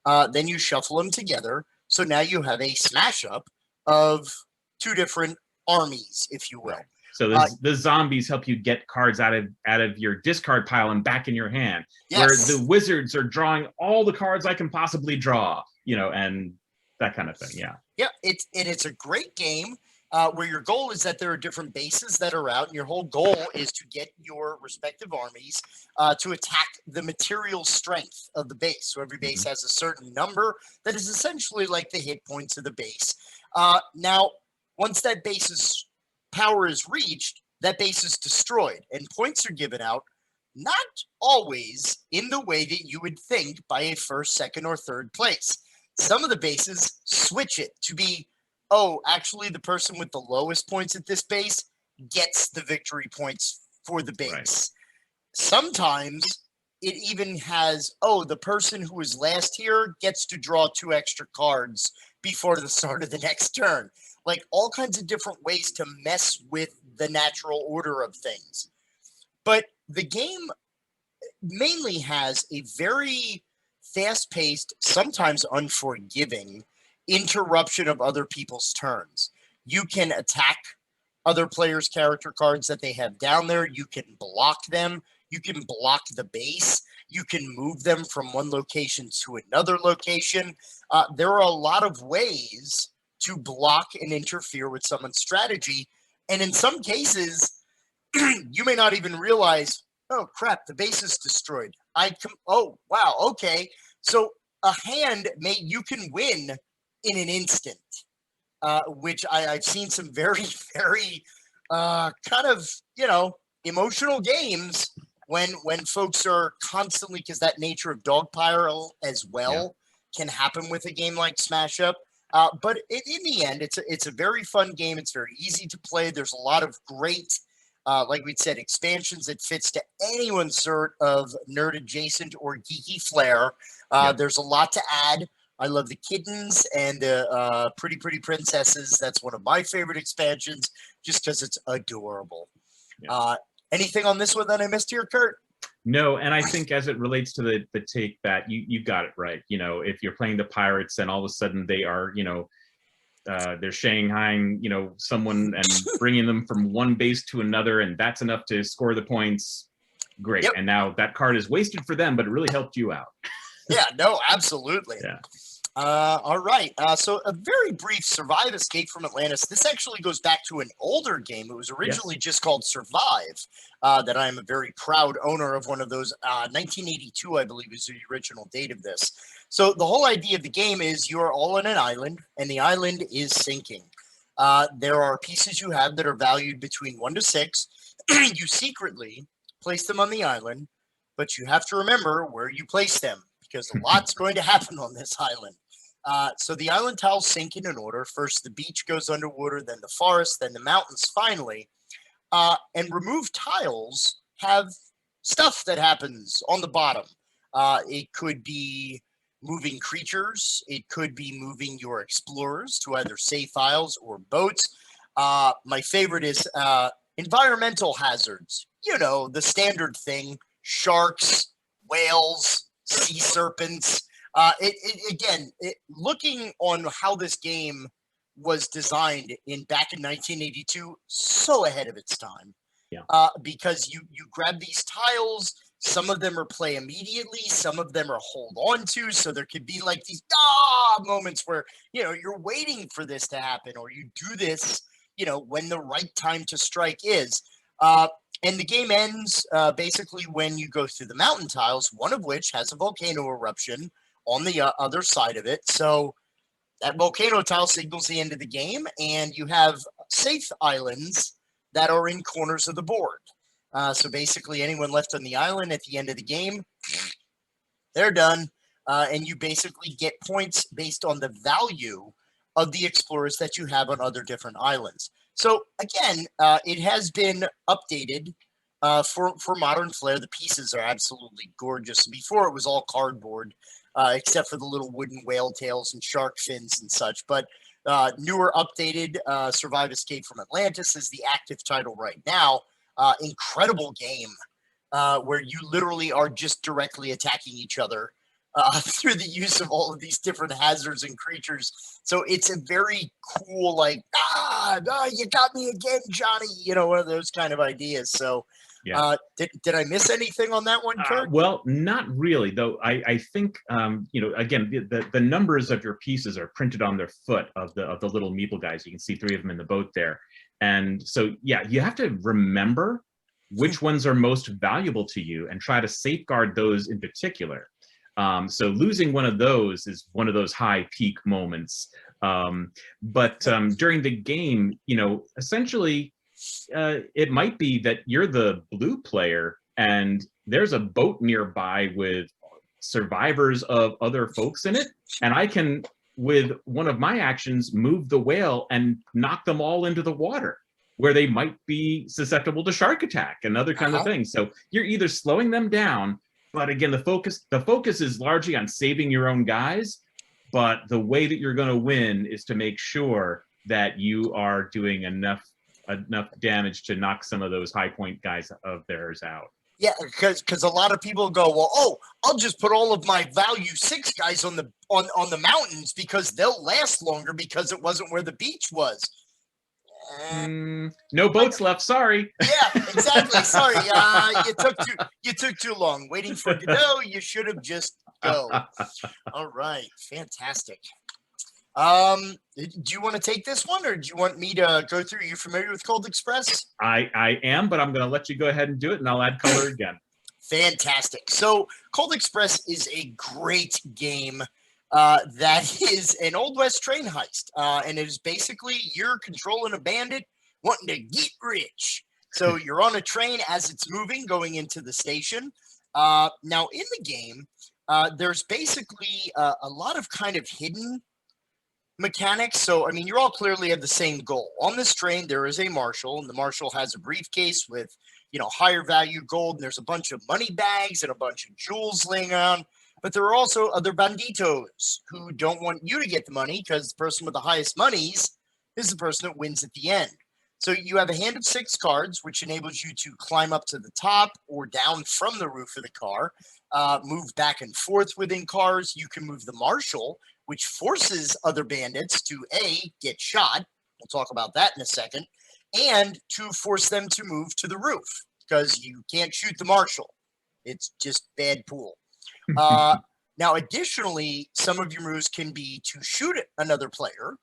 Then you shuffle them together. So now you have a smash up of 2 different armies, if you will. Right. So the zombies help you get cards out of your discard pile and back in your hand. Yes. Where the wizards are drawing all the cards I can possibly draw, and that kind of thing. Yeah. Yeah, it's a great game. Where your goal is that there are different bases that are out, and your whole goal is to get your respective armies to attack the material strength of the base. So every base has a certain number that is essentially like the hit points of the base. Now, once that base's power is reached, that base is destroyed, and points are given out, not always in the way that you would think by a first, second, or third place. Some of the bases switch it to be, oh, actually, the person with the lowest points at this base gets the victory points for the base. Right. Sometimes it even has, oh, the person who is last here gets to draw 2 extra cards before the start of the next turn. Like all kinds of different ways to mess with the natural order of things. But the game mainly has a very fast-paced, sometimes unforgiving interruption of other people's turns. You can attack other players' character cards that they have down there. You can block them. You can block the base. You can move them from one location to another location. There are a lot of ways to block and interfere with someone's strategy. And in some cases, you may not even realize, oh, crap, the base is destroyed. Oh, wow, okay. So a hand, you can win in an instant, which I've seen some very, very kind of, emotional games when folks are constantly, because that nature of dogpile as well can happen with a game like Smash Up. But in the end, it's a very fun game. It's very easy to play. There's a lot of great, like we said, expansions that fits to anyone's sort of nerd adjacent or geeky flair. There's a lot to add. I love the kittens and the pretty princesses. That's one of my favorite expansions, just because it's adorable. Yeah. Anything on this one that I missed here, Curt? No, and I think as it relates to the take that you got it right. If you're playing the pirates and all of a sudden they are, they're shanghaiing, someone and bringing them from one base to another, and that's enough to score the points. Great. Yep. And now that card is wasted for them, but it really helped you out. Yeah, no, absolutely. Yeah. All right. So a very brief Survive Escape from Atlantis. This actually goes back to an older game. It was originally just called Survive, that I am a very proud owner of one of those. 1982, I believe, is the original date of this. So the whole idea of the game is you are all on an island, and the island is sinking. There are pieces you have that are valued between 1 to 6. You secretly place them on the island, but you have to remember where you place them, because a lot's going to happen on this island. So the island tiles sink in an order. First, the beach goes underwater, then the forest, then the mountains finally. And removed tiles have stuff that happens on the bottom. It could be moving creatures. It could be moving your explorers to either save files or boats. My favorite is environmental hazards. you know, the standard thing: sharks, whales, sea serpents. Looking on how this game was designed back in 1982, so ahead of its time. Yeah. Because you grab these tiles, some of them are play immediately, some of them are hold on to, so there could be like these moments where, you know, you're waiting for this to happen, or you do this, you know, when the right time to strike is. And the game ends basically when you go through the mountain tiles, one of which has a volcano eruption on the other side of it. So that volcano tile signals the end of the game, and you have safe islands that are in corners of the board. So basically, anyone left on the island at the end of the game, they're done. And you basically get points based on the value of the explorers that you have on other different islands. So again, it has been updated for modern flair. The pieces are absolutely gorgeous. Before it was all cardboard, except for the little wooden whale tails and shark fins and such. But newer, updated Survive Escape from Atlantis is the active title right now. Incredible game where you literally are just directly attacking each other through the use of all of these different hazards and creatures. So it's a very cool, like, you got me again, Johnny, you know, one of those kind of ideas. So Yeah. did I miss anything on that one, Curt? Well, not really, though. I think you know, again, the numbers of your pieces are printed on their foot of the little meeple guys. You can see 3 of them in the boat there, and so yeah, you have to remember which ones are most valuable to you and try to safeguard those in particular. So losing one of those is one of those high peak moments. But during the game, you know, essentially, it might be that you're the blue player and there's a boat nearby with survivors of other folks in it, and I can, with one of my actions, move the whale and knock them all into the water where they might be susceptible to shark attack and other kind of things. So you're either slowing them down, but again, the focus is largely on saving your own guys, but the way that you're going to win is to make sure that you are doing enough damage to knock some of those high point guys of theirs out. Yeah, because a lot of people go, well, I'll just put all of my value 6 guys on the mountains because they'll last longer because it wasn't where the beach was. No boats left. Sorry. Yeah, exactly. Sorry, you took too long waiting for Godot. You should have just go. All right, fantastic. Do you want to take this one, or do you want me to go through? Are you familiar with Cold Express? I am, but I'm going to let you go ahead and do it, and I'll add color again. Fantastic. So Cold Express is a great game that is an Old West train heist, and it is basically you're controlling a bandit wanting to get rich. So you're on a train as it's moving, going into the station. Now in the game, there's basically a lot of kind of hidden mechanics. So, I mean, you all clearly have the same goal. On this train, there is a marshal, and the marshal has a briefcase with, you know, higher value gold, and there's a bunch of money bags and a bunch of jewels laying around. But there are also other banditos who don't want you to get the money because the person with the highest monies is the person that wins at the end. So you have a hand of 6 cards, which enables you to climb up to the top or down from the roof of the car, move back and forth within cars. You can move the marshal, which forces other bandits to A, get shot. We'll talk about that in a second. And to force them to move to the roof because you can't shoot the marshal. It's just bad pool. Now, additionally, some of your moves can be to shoot at another player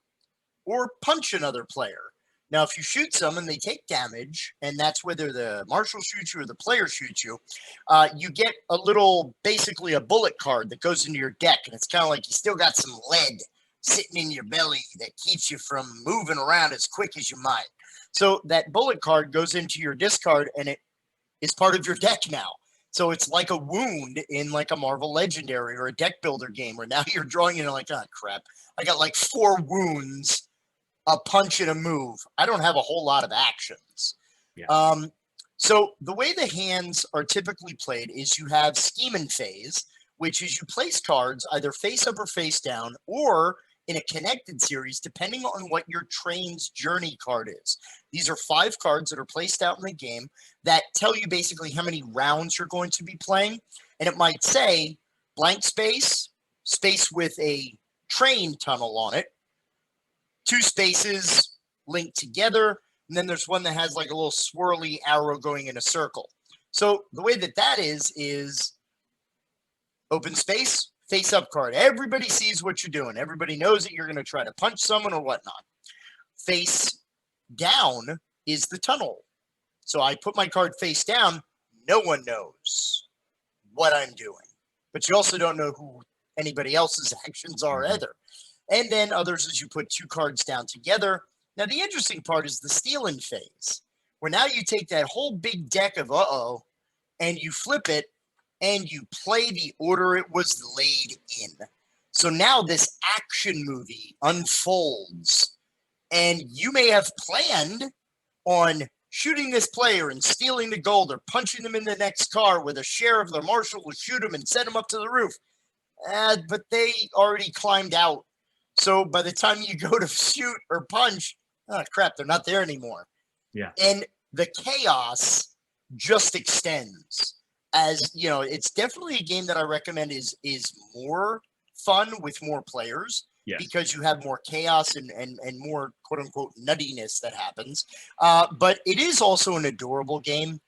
or punch another player. Now, if you shoot someone, they take damage, and that's whether the marshal shoots you or the player shoots you. You get a little, basically a bullet card that goes into your deck, and it's kind of like you still got some lead sitting in your belly that keeps you from moving around as quick as you might. So that bullet card goes into your discard, and it is part of your deck now. So it's like a wound in like a Marvel Legendary or a deck builder game where now you're drawing and you're like, oh, crap. I got like 4 wounds, a punch and a move. I don't have a whole lot of actions. Yeah. So the way the hands are typically played is you have Schemin Phase, which is you place cards either face up or face down, or in a connected series depending on what your train's journey card is. These are 5 cards that are placed out in the game that tell you basically how many rounds you're going to be playing. And it might say blank space, space with a train tunnel on it, 2 spaces linked together, and then there's one that has like a little swirly arrow going in a circle. So the way that is open space, face up card. Everybody sees what you're doing. Everybody knows that you're going to try to punch someone or whatnot. Face down is the tunnel. So I put my card face down. No one knows what I'm doing. But you also don't know who anybody else's actions are either. And then others is you put 2 cards down together. Now, the interesting part is the Schemin Phase, where now you take that whole big deck of uh-oh, and you flip it, and you play the order it was laid in. So now this action movie unfolds, and you may have planned on shooting this player and stealing the gold or punching them in the next car with a sheriff or marshal will shoot them and send them up to the roof. But they already climbed out. So by the time you go to shoot or punch, oh crap, they're not there anymore. Yeah. And the chaos just extends. As you know, it's definitely a game that I recommend is more fun with more players. Yes. Because you have more chaos and more quote unquote nuttiness that happens. But it is also an adorable game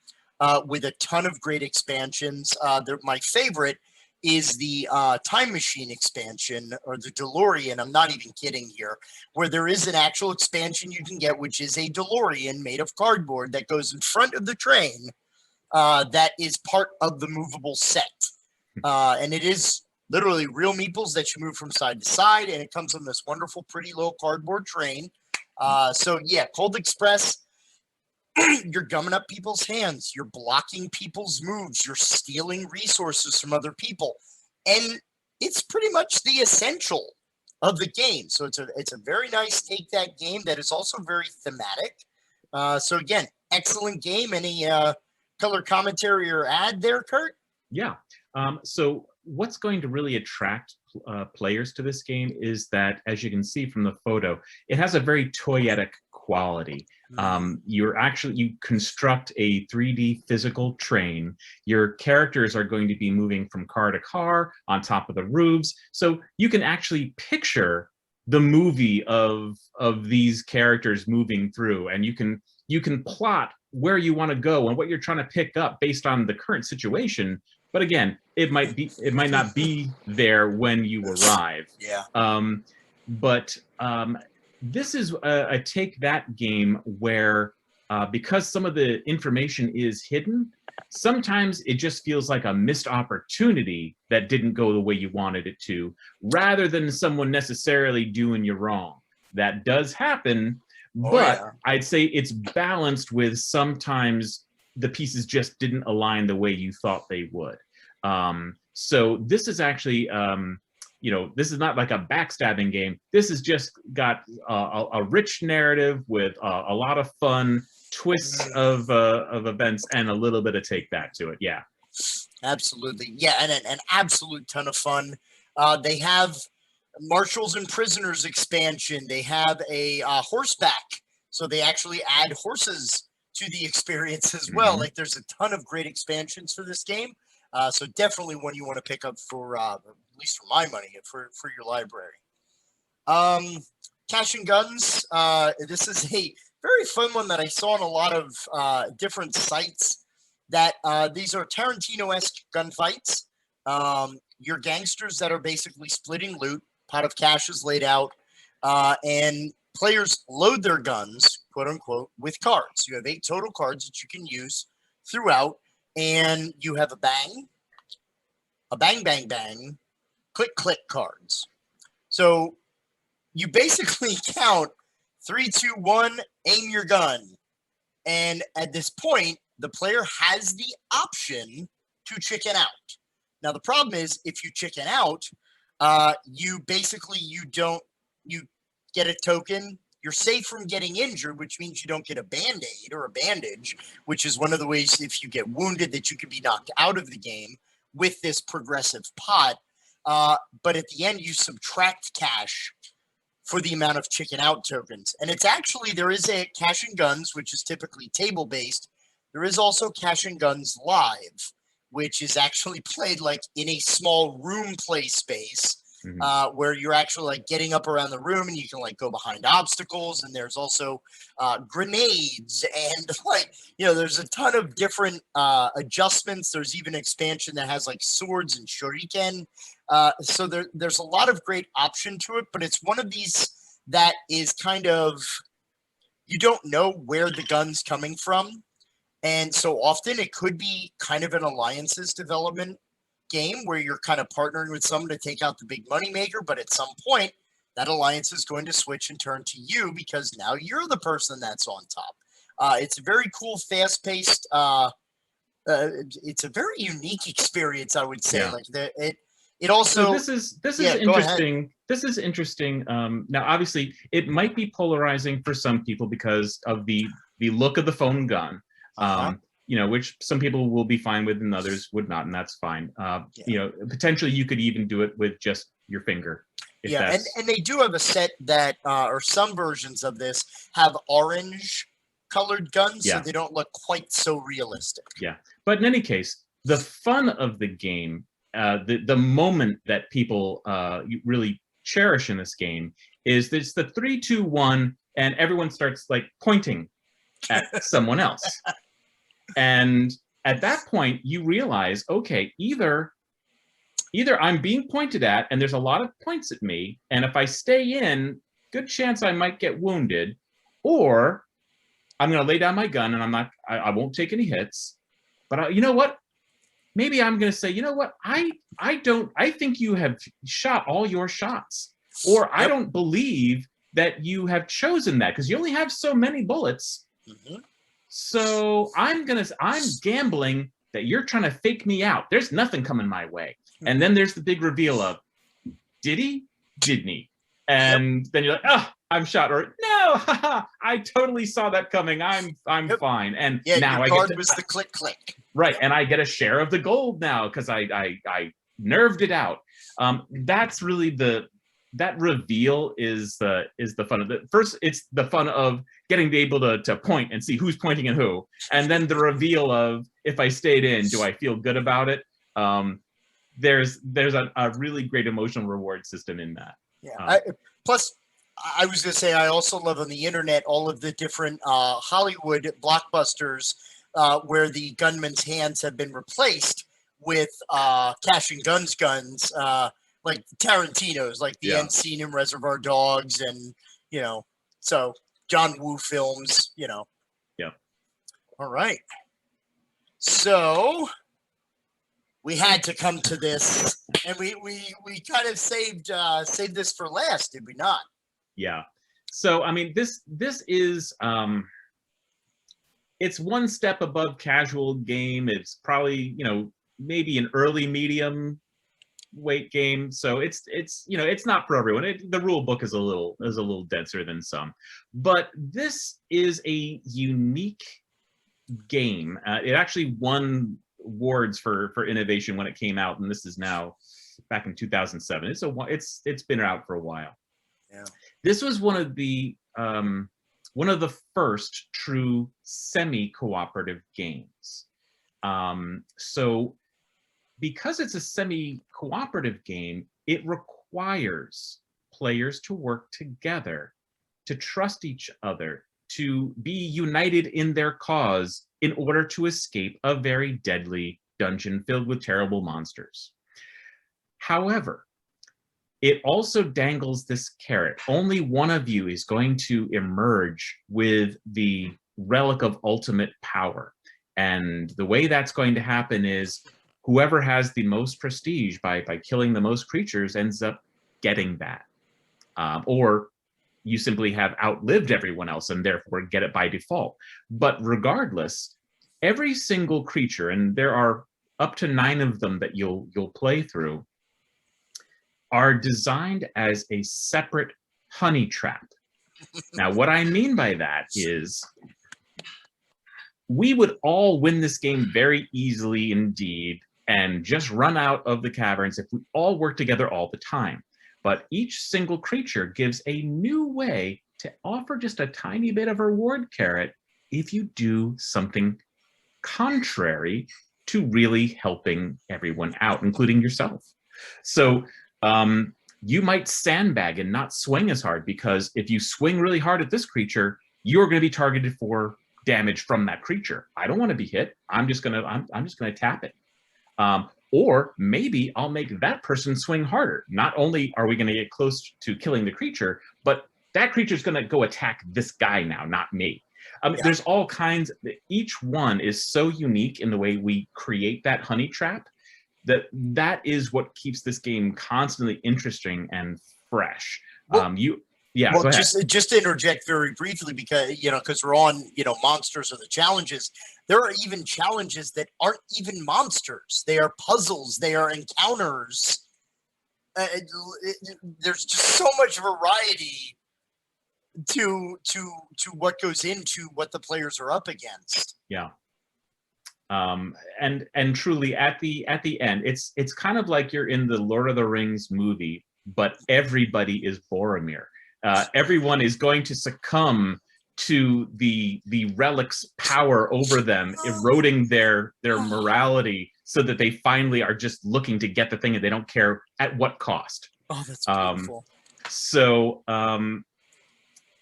with a ton of great expansions. My favorite is the Time Machine expansion, or the DeLorean. I'm not even kidding here, where there is an actual expansion you can get, which is a DeLorean made of cardboard that goes in front of the train. That is part of the movable set. And it is literally real meeples that you move from side to side, and it comes on this wonderful, pretty little cardboard train. So yeah, Cold Express, you're gumming up people's hands, you're blocking people's moves, you're stealing resources from other people. And it's pretty much the essential of the game. So it's a very nice take that game that is also very thematic. So again, excellent game. Any color commentary or ad there, Curt? Yeah. So what's going to really attract players to this game is that, as you can see from the photo, it has a very toyetic quality. You construct a 3D physical train. Your characters are going to be moving from car to car on top of the roofs. So you can actually picture the movie of these characters moving through, and you can plot where you want to go and what you're trying to pick up based on the current situation. But again, it might not be there when you arrive. Yeah. This is a take that game where, because some of the information is hidden, sometimes it just feels like a missed opportunity that didn't go the way you wanted it to, rather than someone necessarily doing you wrong. That does happen, but I'd say it's balanced with sometimes the pieces just didn't align the way you thought they would. So this is actually, this is not like a backstabbing game. This has just got a rich narrative with a lot of fun twists of events and a little bit of take back to it. Yeah, absolutely. Yeah, and an absolute ton of fun. They have Marshals and Prisoners expansion. They have a horseback, so they actually add horses to the experience as well. Like, there's a ton of great expansions for this game. So definitely one you want to pick up for, at least for my money, for your library. Cash and Guns. This is a very fun one that I saw on a lot of different sites. That these are Tarantino-esque gunfights. Your gangsters that are basically splitting loot. Pot of cash is laid out, and players load their guns, quote unquote, with cards. You have 8 total cards that you can use throughout. And you have a bang, bang, bang, click, click cards. So you basically count 3, 2, 1, aim your gun. And at this point, the player has the option to chicken out. Now, the problem is if you chicken out, you get a token. You're safe from getting injured, which means you don't get a Band-Aid or a bandage, which is one of the ways if you get wounded that you could be knocked out of the game with this progressive pot. But at the end, you subtract cash for the amount of chicken out tokens. And it's actually, there is a Cash and Guns, which is typically table based. There is also Cash and Guns Live, which is actually played like in a small room play space, where you're actually like getting up around the room and you can like go behind obstacles. And there's also grenades and like, you know, there's a ton of different adjustments. There's even expansion that has like swords and shuriken. So there's a lot of great option to it, but it's one of these that is kind of, you don't know where the gun's coming from. And so often it could be kind of an alliances development game where you're kind of partnering with someone to take out the big money maker, but at some point that alliance is going to switch and turn to you because now you're the person that's on top. It's a very cool, fast-paced. It's a very unique experience, I would say. Like it also. So this is interesting. This is interesting. Now, obviously, it might be polarizing for some people because of the look of the foam gun. You know, which some people will be fine with and others would not, and that's fine. You know, potentially you could even do it with just your finger. And they do have a set that, or some versions of this have orange colored guns, so they don't look quite so realistic. Yeah, but in any case, the fun of the game, the moment that people really cherish in this game is it's the 3, 2, 1, and everyone starts like pointing at someone else. And at that point, you realize, okay, either I'm being pointed at and there's a lot of points at me, and if I stay in, good chance I might get wounded, or I'm going to lay down my gun and I won't take any hits. But you know what? Maybe I'm going to say, you know what? I think you have shot all your shots, or I don't believe that you have chosen that because you only have so many bullets. So I'm gambling that you're trying to fake me out. There's nothing coming my way. And then there's the big reveal of, did he? Didn't he? And then you're like, oh, I'm shot. Or no, haha, I totally saw that coming. I'm fine. And now your card was the click. Right, and I get a share of the gold now because I nerved it out. That's really that reveal is the fun of it. First, it's the fun of getting to be able to point and see who's pointing at who, and then the reveal of, if I stayed in, do I feel good about it? There's a really great emotional reward system in that. Plus, I was going to say, I also love on the internet all of the different Hollywood blockbusters where the gunman's hands have been replaced with Cash and Guns guns. Like Tarantino's, like the end scene in Reservoir Dogs, and so John Woo films, All right. So we had to come to this, and we kind of saved this for last, did we not? Yeah. So I mean, this is it's one step above casual game. It's probably maybe an early medium weight game, so it's not for everyone. The rule book is a little denser than some, but this is a unique game. It actually won awards for innovation when it came out, and this is now back in 2007. It's been out for a while. This was one of the first true semi-cooperative games. So because it's a semi-cooperative game, it requires players to work together, to trust each other, to be united in their cause in order to escape a very deadly dungeon filled with terrible monsters. However, it also dangles this carrot. Only one of you is going to emerge with the relic of ultimate power. And the way that's going to happen is whoever has the most prestige by killing the most creatures ends up getting that. Or you simply have outlived everyone else and therefore get it by default. But regardless, every single creature, and there are up to 9 of them that you'll play through, are designed as a separate honey trap. Now, what I mean by that is we would all win this game very easily indeed and just run out of the caverns if we all work together all the time. but each single creature gives a new way to offer just a tiny bit of a reward carrot if you do something contrary to really helping everyone out, including yourself. So you might sandbag and not swing as hard, because if you swing really hard at this creature, you're going to be targeted for damage from that creature. I don't want to be hit. I'm just going to tap it. Or maybe I'll make that person swing harder. Not only are we going to get close to killing the creature, but that creature is going to go attack this guy now, not me. There's all kinds. Each one is so unique in the way we create that honey trap that is what keeps this game constantly interesting and fresh. Well, Well, just to interject very briefly, because we're on monsters or the challenges. There are even challenges that aren't even monsters. They are puzzles. They are encounters. There's just so much variety to what goes into what the players are up against. Yeah. And truly at the end, it's kind of like you're in the Lord of the Rings movie, but everybody is Boromir. Everyone is going to succumb to the relic's power over them, eroding their morality, so that they finally are just looking to get the thing and they don't care at what cost. Oh, that's beautiful. So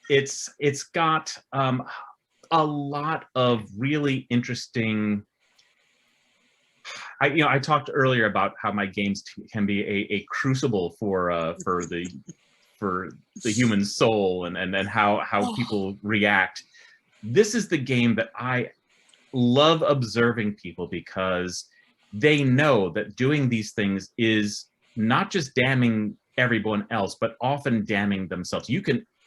it's got a lot of really interesting. I talked earlier about how my games can be a crucible for the human soul and how people react. This is the game that I love observing people, because they know that doing these things is not just damning everyone else, but often damning themselves.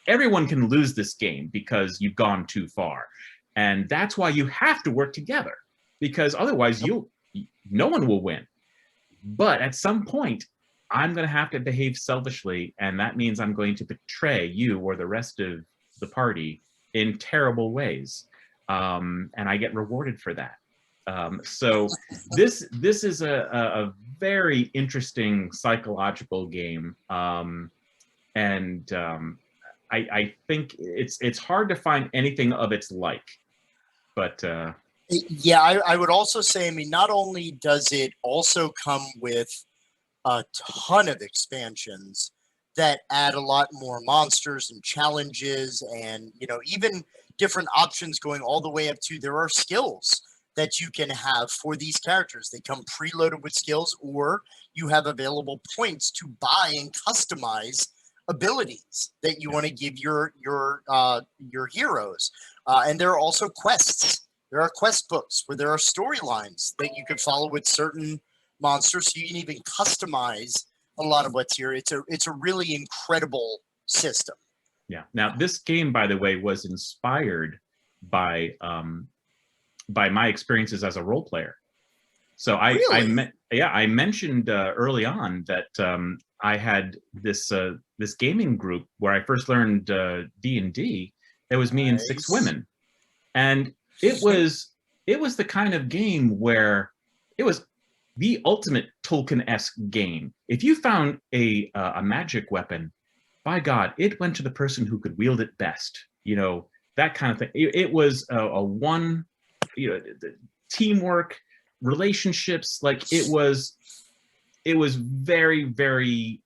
Everyone can lose this game because you've gone too far. And that's why you have to work together, because otherwise no one will win. But at some point, I'm going to have to behave selfishly, and that means I'm going to betray you or the rest of the party in terrible ways. And I get rewarded for that. So this is a very interesting psychological game. And I think it's hard to find anything of its like. But yeah, I would also say, I mean, not only does it also come with a ton of expansions that add a lot more monsters and challenges, and even different options going all the way up to, there are skills that you can have for these characters. They come preloaded with skills, or you have available points to buy and customize abilities that you want to give your heroes. And there are also quests. There are quest books where there are storylines that you could follow with certain monsters, so you can even customize a lot of what's here. It's a really incredible system. Yeah. Now, this game, by the way, was inspired by my experiences as a role player. So I mentioned early on that I had this gaming group where I first learned D&D. It was me and 6 women, and it was the kind of game where it was the ultimate Tolkien-esque game. If you found a magic weapon, by God, it went to the person who could wield it best. That kind of thing. It was a one, teamwork, relationships. Like it was very, very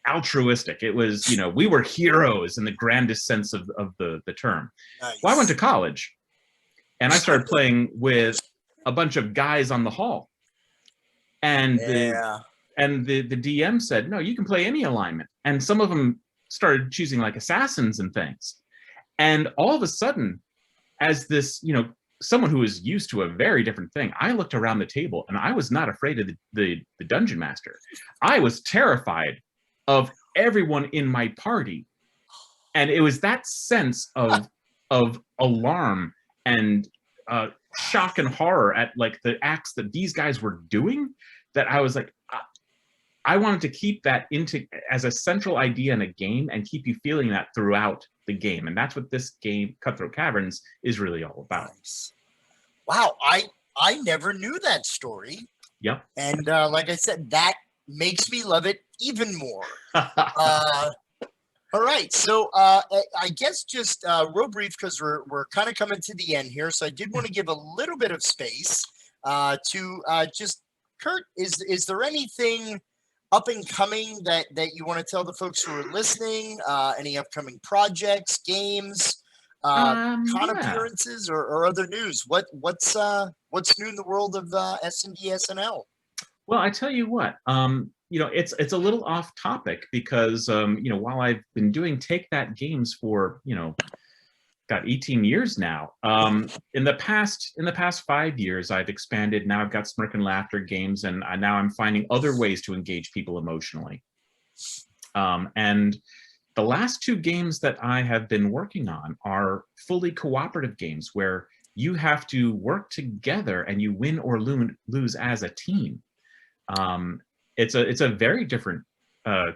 altruistic. It was, we were heroes in the grandest sense of the term. Nice. Well, I went to college, and I started playing with a bunch of guys on the hall, and the DM said, no, you can play any alignment. And some of them started choosing like assassins and things. And all of a sudden, as this, someone who is used to a very different thing, I looked around the table and I was not afraid of the dungeon master. I was terrified of everyone in my party. And it was that sense of alarm and shock and horror at like the acts that these guys were doing, that I was like, I wanted to keep that as a central idea in a game and keep you feeling that throughout the game. And that's what this game, Cutthroat Caverns, is really all about. Nice. Wow, I never knew that story. Yep. And like I said, that makes me love it even more. All right, so I guess just real brief, because we're kind of coming to the end here. So I did want to give a little bit of space to just, Curt, is there anything up and coming that you want to tell the folks who are listening? Any upcoming projects, games, con appearances, or other news? What's new in the world of S&D SNL? Well, I tell you what, you know, it's a little off topic because, you know, while I've been doing Take That games for, you know, got 18 years now, in the past 5 years, I've expanded. Now I've got Smirk and Laughter games, and now I'm finding other ways to engage people emotionally. And the last 2 games that I have been working on are fully cooperative games where you have to work together and you win or lose as a team. It's a very different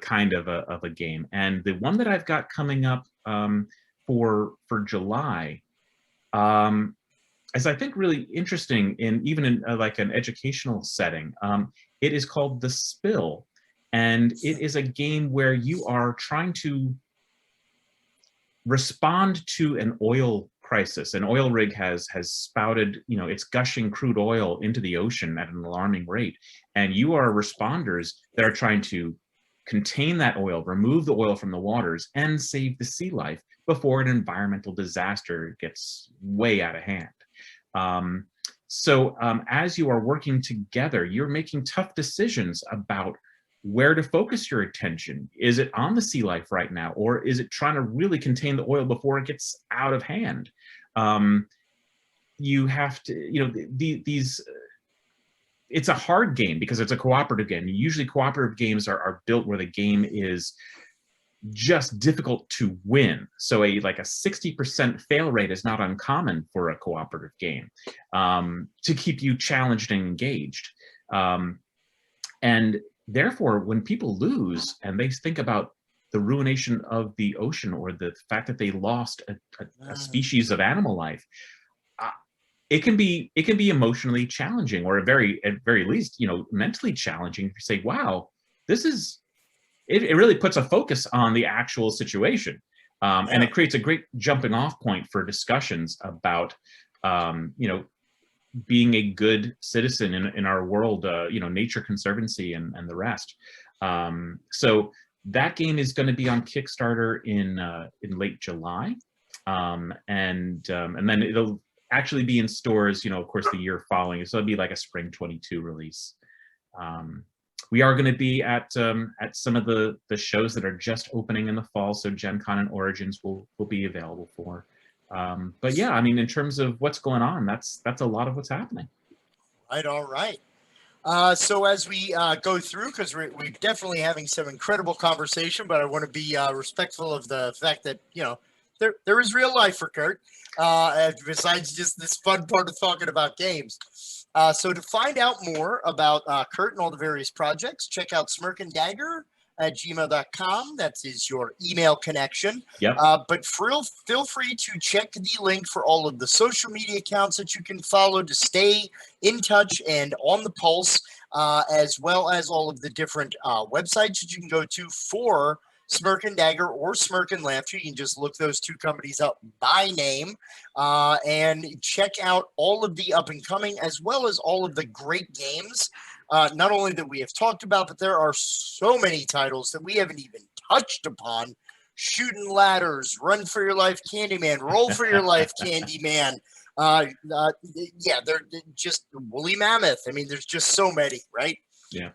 kind of a game, and the one that I've got coming up for July is, I think, really interesting even in like an educational setting. It is called The Spill, and it is a game where you are trying to respond to an oil crisis. An oil rig has spouted, you know, it's gushing crude oil into the ocean at an alarming rate, and you are responders that are trying to contain that oil, remove the oil from the waters, and save the sea life before an environmental disaster gets way out of hand. So as you are working together, you're making tough decisions about where to focus your attention. Is it on the sea life right now, or is it trying to really contain the oil before it gets out of hand? You have to, you know, these, it's a hard game because it's a cooperative game. Usually cooperative games are built where the game is just difficult to win. So like a 60% fail rate is not uncommon for a cooperative game, to keep you challenged and engaged. And therefore, when people lose and they think about the ruination of the ocean or the fact that they lost a species of animal life, it can be emotionally challenging, or at very least, you know, mentally challenging. You say, "Wow, this is." It really puts a focus on the actual situation, and it creates a great jumping off point for discussions about, you know, being a good citizen in our world, you know, nature conservancy and the rest. So that game is going to be on Kickstarter in late July, and then it'll actually be in stores, you know, of course, the year following. So it'll be like a spring 22 release. We are going to be at some of the shows that are just opening in the fall. So Gen Con and Origins will be available for. But yeah, I mean, in terms of what's going on, that's a lot of what's happening. Right. All right. So as we go through, because we're definitely having some incredible conversation, but I want to be respectful of the fact that, you know, there is real life for Curt, besides just this fun part of talking about games. So to find out more about Curt and all the various projects, check out Smirk and Dagger at gmail.com. That is your email connection. Yep. But feel free to check the link for all of the social media accounts that you can follow to stay in touch and on the pulse, as well as all of the different websites that you can go to for Smirk and Dagger or Smirk and Laughter. You can just look those 2 companies up by name, and check out all of the up and coming, as well as all of the great games, not only that we have talked about, but there are so many titles that we haven't even touched upon. Shooting Ladders, Run for Your Life Candyman, Roll for Your Life Candyman. Yeah, they're just Woolly Mammoth. I mean, there's just so many, right? Yeah.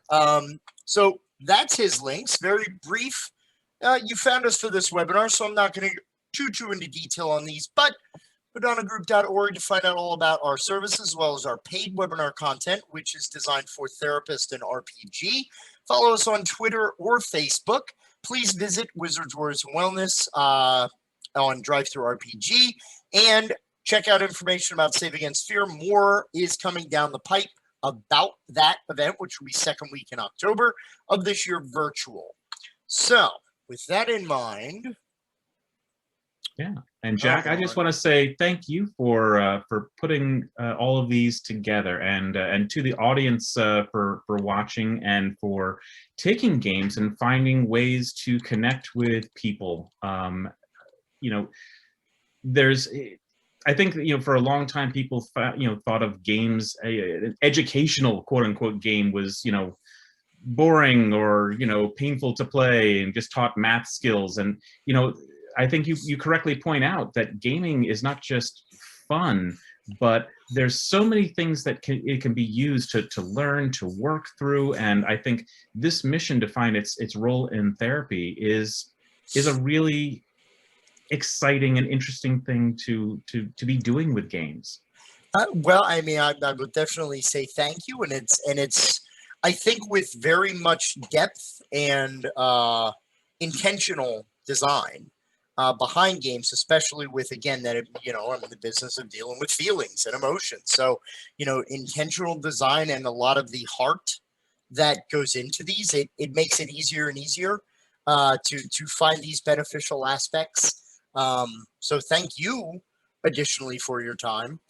So that's his links. Very brief. You found us for this webinar, so I'm not going to go too into detail on these, but bodhanagroup.org to find out all about our services, as well as our paid webinar content, which is designed for therapists and RPG. Follow us on Twitter or Facebook. Please visit Wizards, Warriors, and Wellness on DriveThruRPG, and check out information about Save Against Fear. More is coming down the pipe about that event, which will be second week in October of this year, virtual. So with that in mind, Yeah, and Jack, I just want to say thank you for putting all of these together, and to the audience for watching and for taking games and finding ways to connect with people. You know, there's, I think, you know, for a long time people thought of games, an educational quote unquote game was, you know, boring or, you know, painful to play and just taught math skills. And, you know, I think you correctly point out that gaming is not just fun, but there's so many things that it can be used to learn, to work through. And I think this mission to find its role in therapy is a really exciting and interesting thing to be doing with games. Well, I mean, I would definitely say thank you, and it's I think with very much depth and intentional design behind games, especially with, again, that, you know, I'm in the business of dealing with feelings and emotions. So, you know, intentional design and a lot of the heart that goes into these, it makes it easier and easier to find these beneficial aspects. So thank you additionally for your time.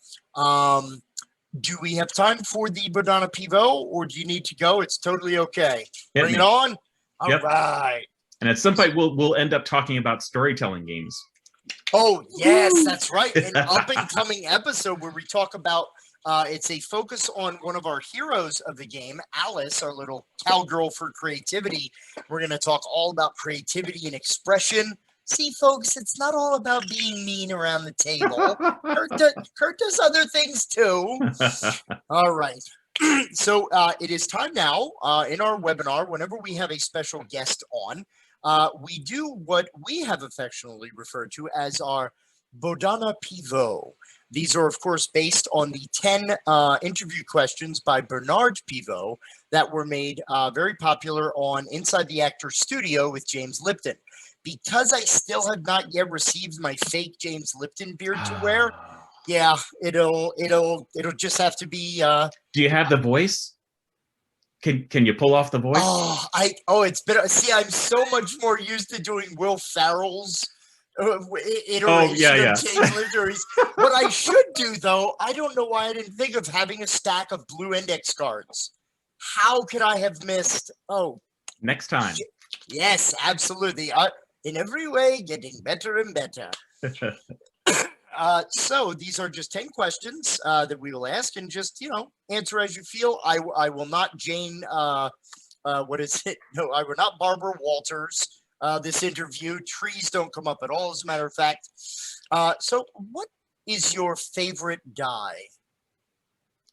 Do we have time for the Bodhana Pivo, or do you need to go? It's totally okay. Bring it on. All right. And at some point, we'll end up talking about storytelling games. Oh, yes, that's right. An up-and-coming episode where we talk about, it's a focus on one of our heroes of the game, Alice, our little cowgirl for creativity. We're going to talk all about creativity and expression. See, folks, it's not all about being mean around the table. Curt does other things, too. All right. So it is time now in our webinar, whenever we have a special guest on, we do what we have affectionately referred to as our Bodhana Pivot. These are, of course, based on the 10 interview questions by Bernard Pivot that were made very popular on Inside the Actor Studio with James Lipton. Because I still have not yet received my fake James Lipton beard to wear, yeah, it'll just have to be. Do you have the voice? Can you pull off the voice? It's been. See, I'm so much more used to doing Will Ferrell's iteration of James Lipton. What I should do, though, I don't know why I didn't think of having a stack of blue index cards. How could I have missed? Oh, next time. Yes, absolutely. In every way, getting better and better. So these are just 10 questions that we will ask, and just, you know, answer as you feel. I will not Jane, what is it? No, I will not Barbara Walters this interview. Trees don't come up at all, as a matter of fact. So what is your favorite die?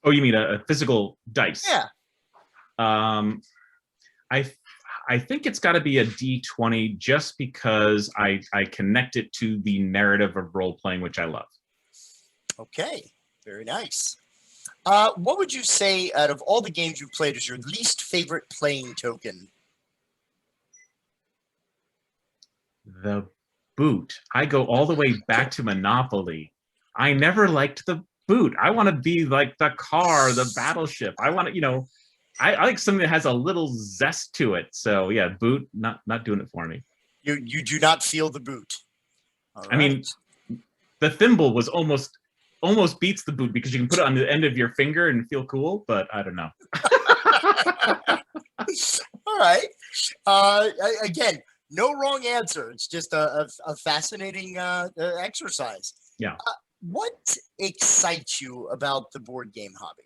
Oh, you mean a physical dice? Yeah. I think it's got to be a D20, just because I connect it to the narrative of role-playing, which I love. Okay, very nice. What would you say, out of all the games you've played, is your least favorite playing token? The boot. I go all the way back to Monopoly. I never liked the boot. I want to be like the car, the battleship. I want to, you know, I like something that has a little zest to it. So yeah, boot, not doing it for me. You do not feel the boot. I mean, the thimble was almost beats the boot, because you can put it on the end of your finger and feel cool, but I don't know. All right. Again, no wrong answer. It's just a fascinating exercise. Yeah. What excites you about the board game hobby?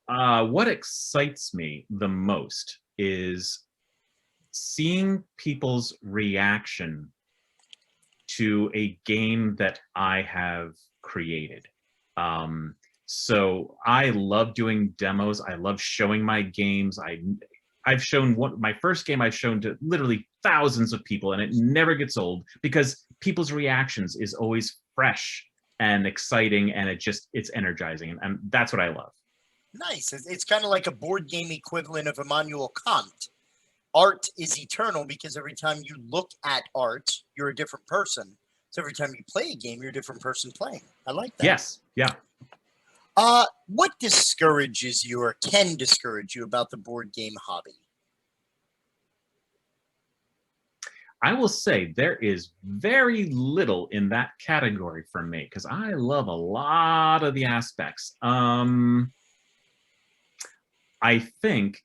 What excites me the most is seeing people's reaction to a game that I have created. So I love doing demos. I love showing my games. I've shown my first game I've shown to literally thousands of people, and it never gets old, because people's reactions is always fresh and exciting, and it's energizing, and that's what I love. Nice. It's kind of like a board game equivalent of Immanuel Kant. Art is eternal, because every time you look at art, you're a different person. So every time you play a game, you're a different person playing. I like that. Yes. Yeah. What discourages you, or can discourage you, about the board game hobby? I will say there is very little in that category for me because I love a lot of the aspects. I think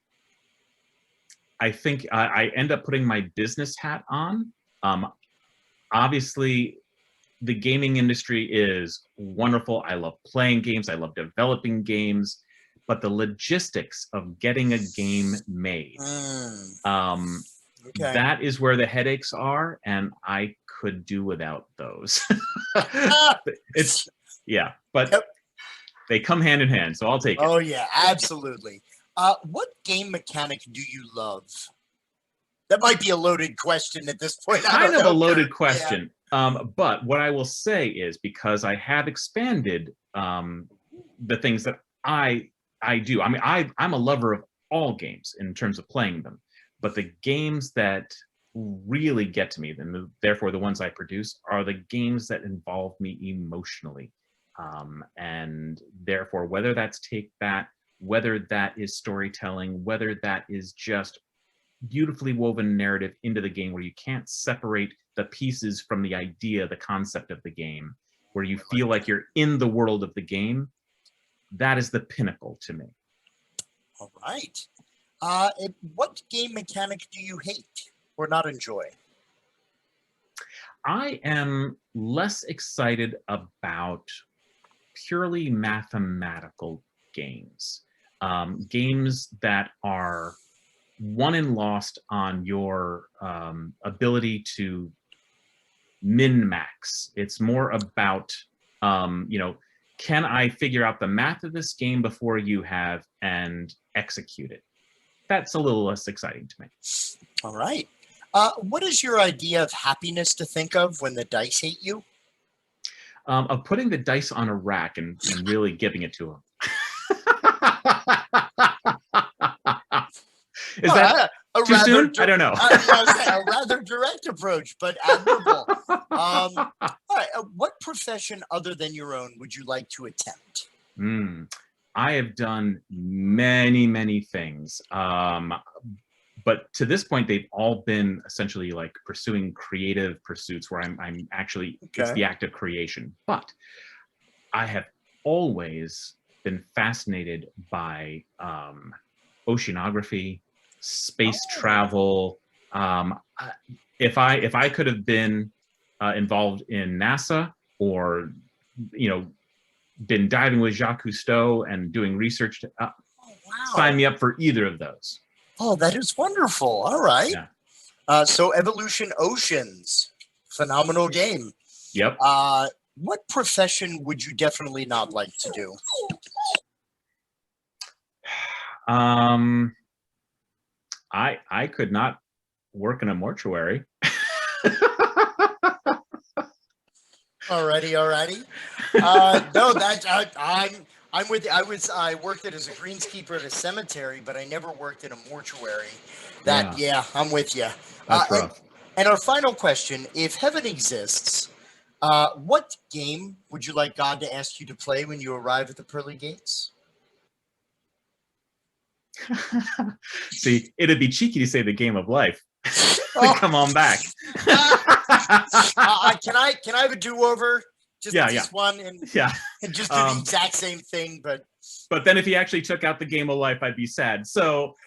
I end up putting my business hat on. Obviously, the gaming industry is wonderful. I love playing games. I love developing games. But the logistics of getting a game made, Okay. that is where the headaches are, and I could do without those. Yeah, but Yep. they come hand in hand, so I'll take it. Oh, yeah, absolutely. What game mechanic do you love? That might be a loaded question at this point. Kind of a loaded question. Yeah. But what I will say is, because I have expanded the things that I do. I mean, I'm a lover of all games in terms of playing them, but the games that really get to me, and therefore the ones I produce, are the games that involve me emotionally. And therefore, whether that's Take That, whether that is storytelling, whether that is just beautifully woven narrative into the game where you can't separate the pieces from the idea, the concept of the game, where you feel like you're in the world of the game, that is the pinnacle to me. All right. What game mechanic do you hate or not enjoy? I am less excited about purely mathematical games. Games that are won and lost on your ability to min-max. It's more about, can I figure out the math of this game before you have and execute it? That's a little less exciting to me. All right. What is your idea of happiness to think of when the dice hate you? Of putting the dice on a rack and really giving it to them. Is that too soon? I don't know. A rather direct approach, but admirable. All right. What profession other than your own would you like to attempt? I have done many, many things. But to this point, they've all been essentially like pursuing creative pursuits where I'm actually, it's the act of creation. But I have always been fascinated by oceanography, space travel. If I could have been involved in NASA, or been diving with Jacques Cousteau and doing research, sign me up for either of those. Oh, that is wonderful. All right. Yeah. So Evolution Oceans, phenomenal game. Yep. What profession would you definitely not like to do? I could not work in a mortuary. Alrighty. No, I'm with you. I worked as a greenskeeper at a cemetery, but I never worked in a mortuary. I'm with you. That's rough. And our final question: if heaven exists, what game would you like God to ask you to play when you arrive at the pearly gates? See, it'd be cheeky to say the game of life. Come on back. Can I have a do-over? Just one and just do the exact same thing, but then if he actually took out the game of life, I'd be sad. So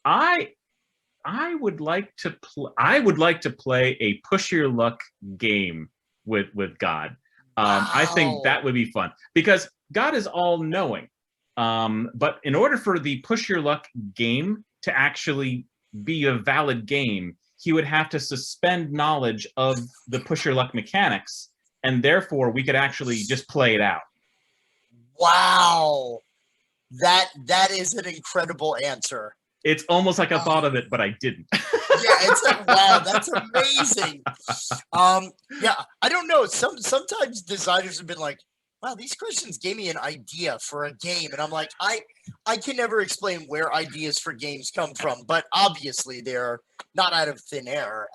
I would like to play a push your luck game with God. I think that would be fun because God is all knowing. But in order for the push your luck game to actually be a valid game, he would have to suspend knowledge of the push your luck mechanics, and therefore we could actually just play it out. Wow. That is an incredible answer. It's almost like I thought of it, but I didn't. It's like, wow, that's amazing. I don't know. Sometimes designers have been like, wow, these questions gave me an idea for a game. And I'm like, I can never explain where ideas for games come from, but obviously they're not out of thin air.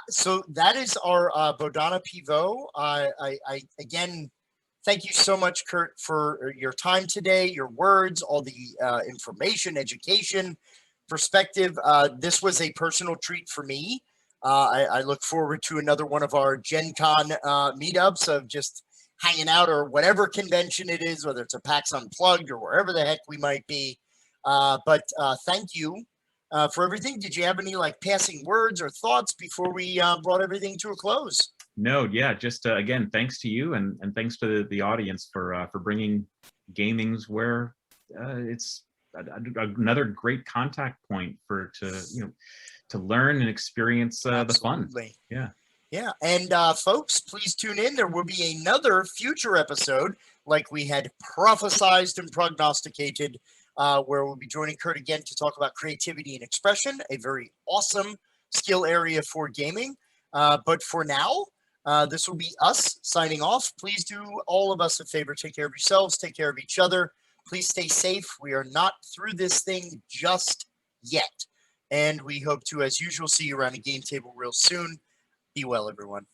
So that is our Bodhana Pivot. I again, thank you so much, Curt, for your time today, your words, all the information, education. perspective, this was a personal treat for me. I look forward to another one of our Gen Con meetups of just hanging out or whatever convention it is, whether it's a PAX Unplugged or wherever the heck we might be. But thank you for everything. Did you have any like passing words or thoughts before we brought everything to a close? No, yeah, just again, thanks to you and thanks to the audience for bringing gamings where it's another great contact point to learn and experience the fun. Yeah, and folks, please tune in. There will be another future episode, like we had prophesized and prognosticated, where we'll be joining Curt again to talk about creativity and expression, a very awesome skill area for gaming. But for now, this will be us signing off. Please do all of us a favor. Take care of yourselves. Take care of each other. Please stay safe. We are not through this thing just yet. And we hope to, as usual, see you around the game table real soon. Be well, everyone.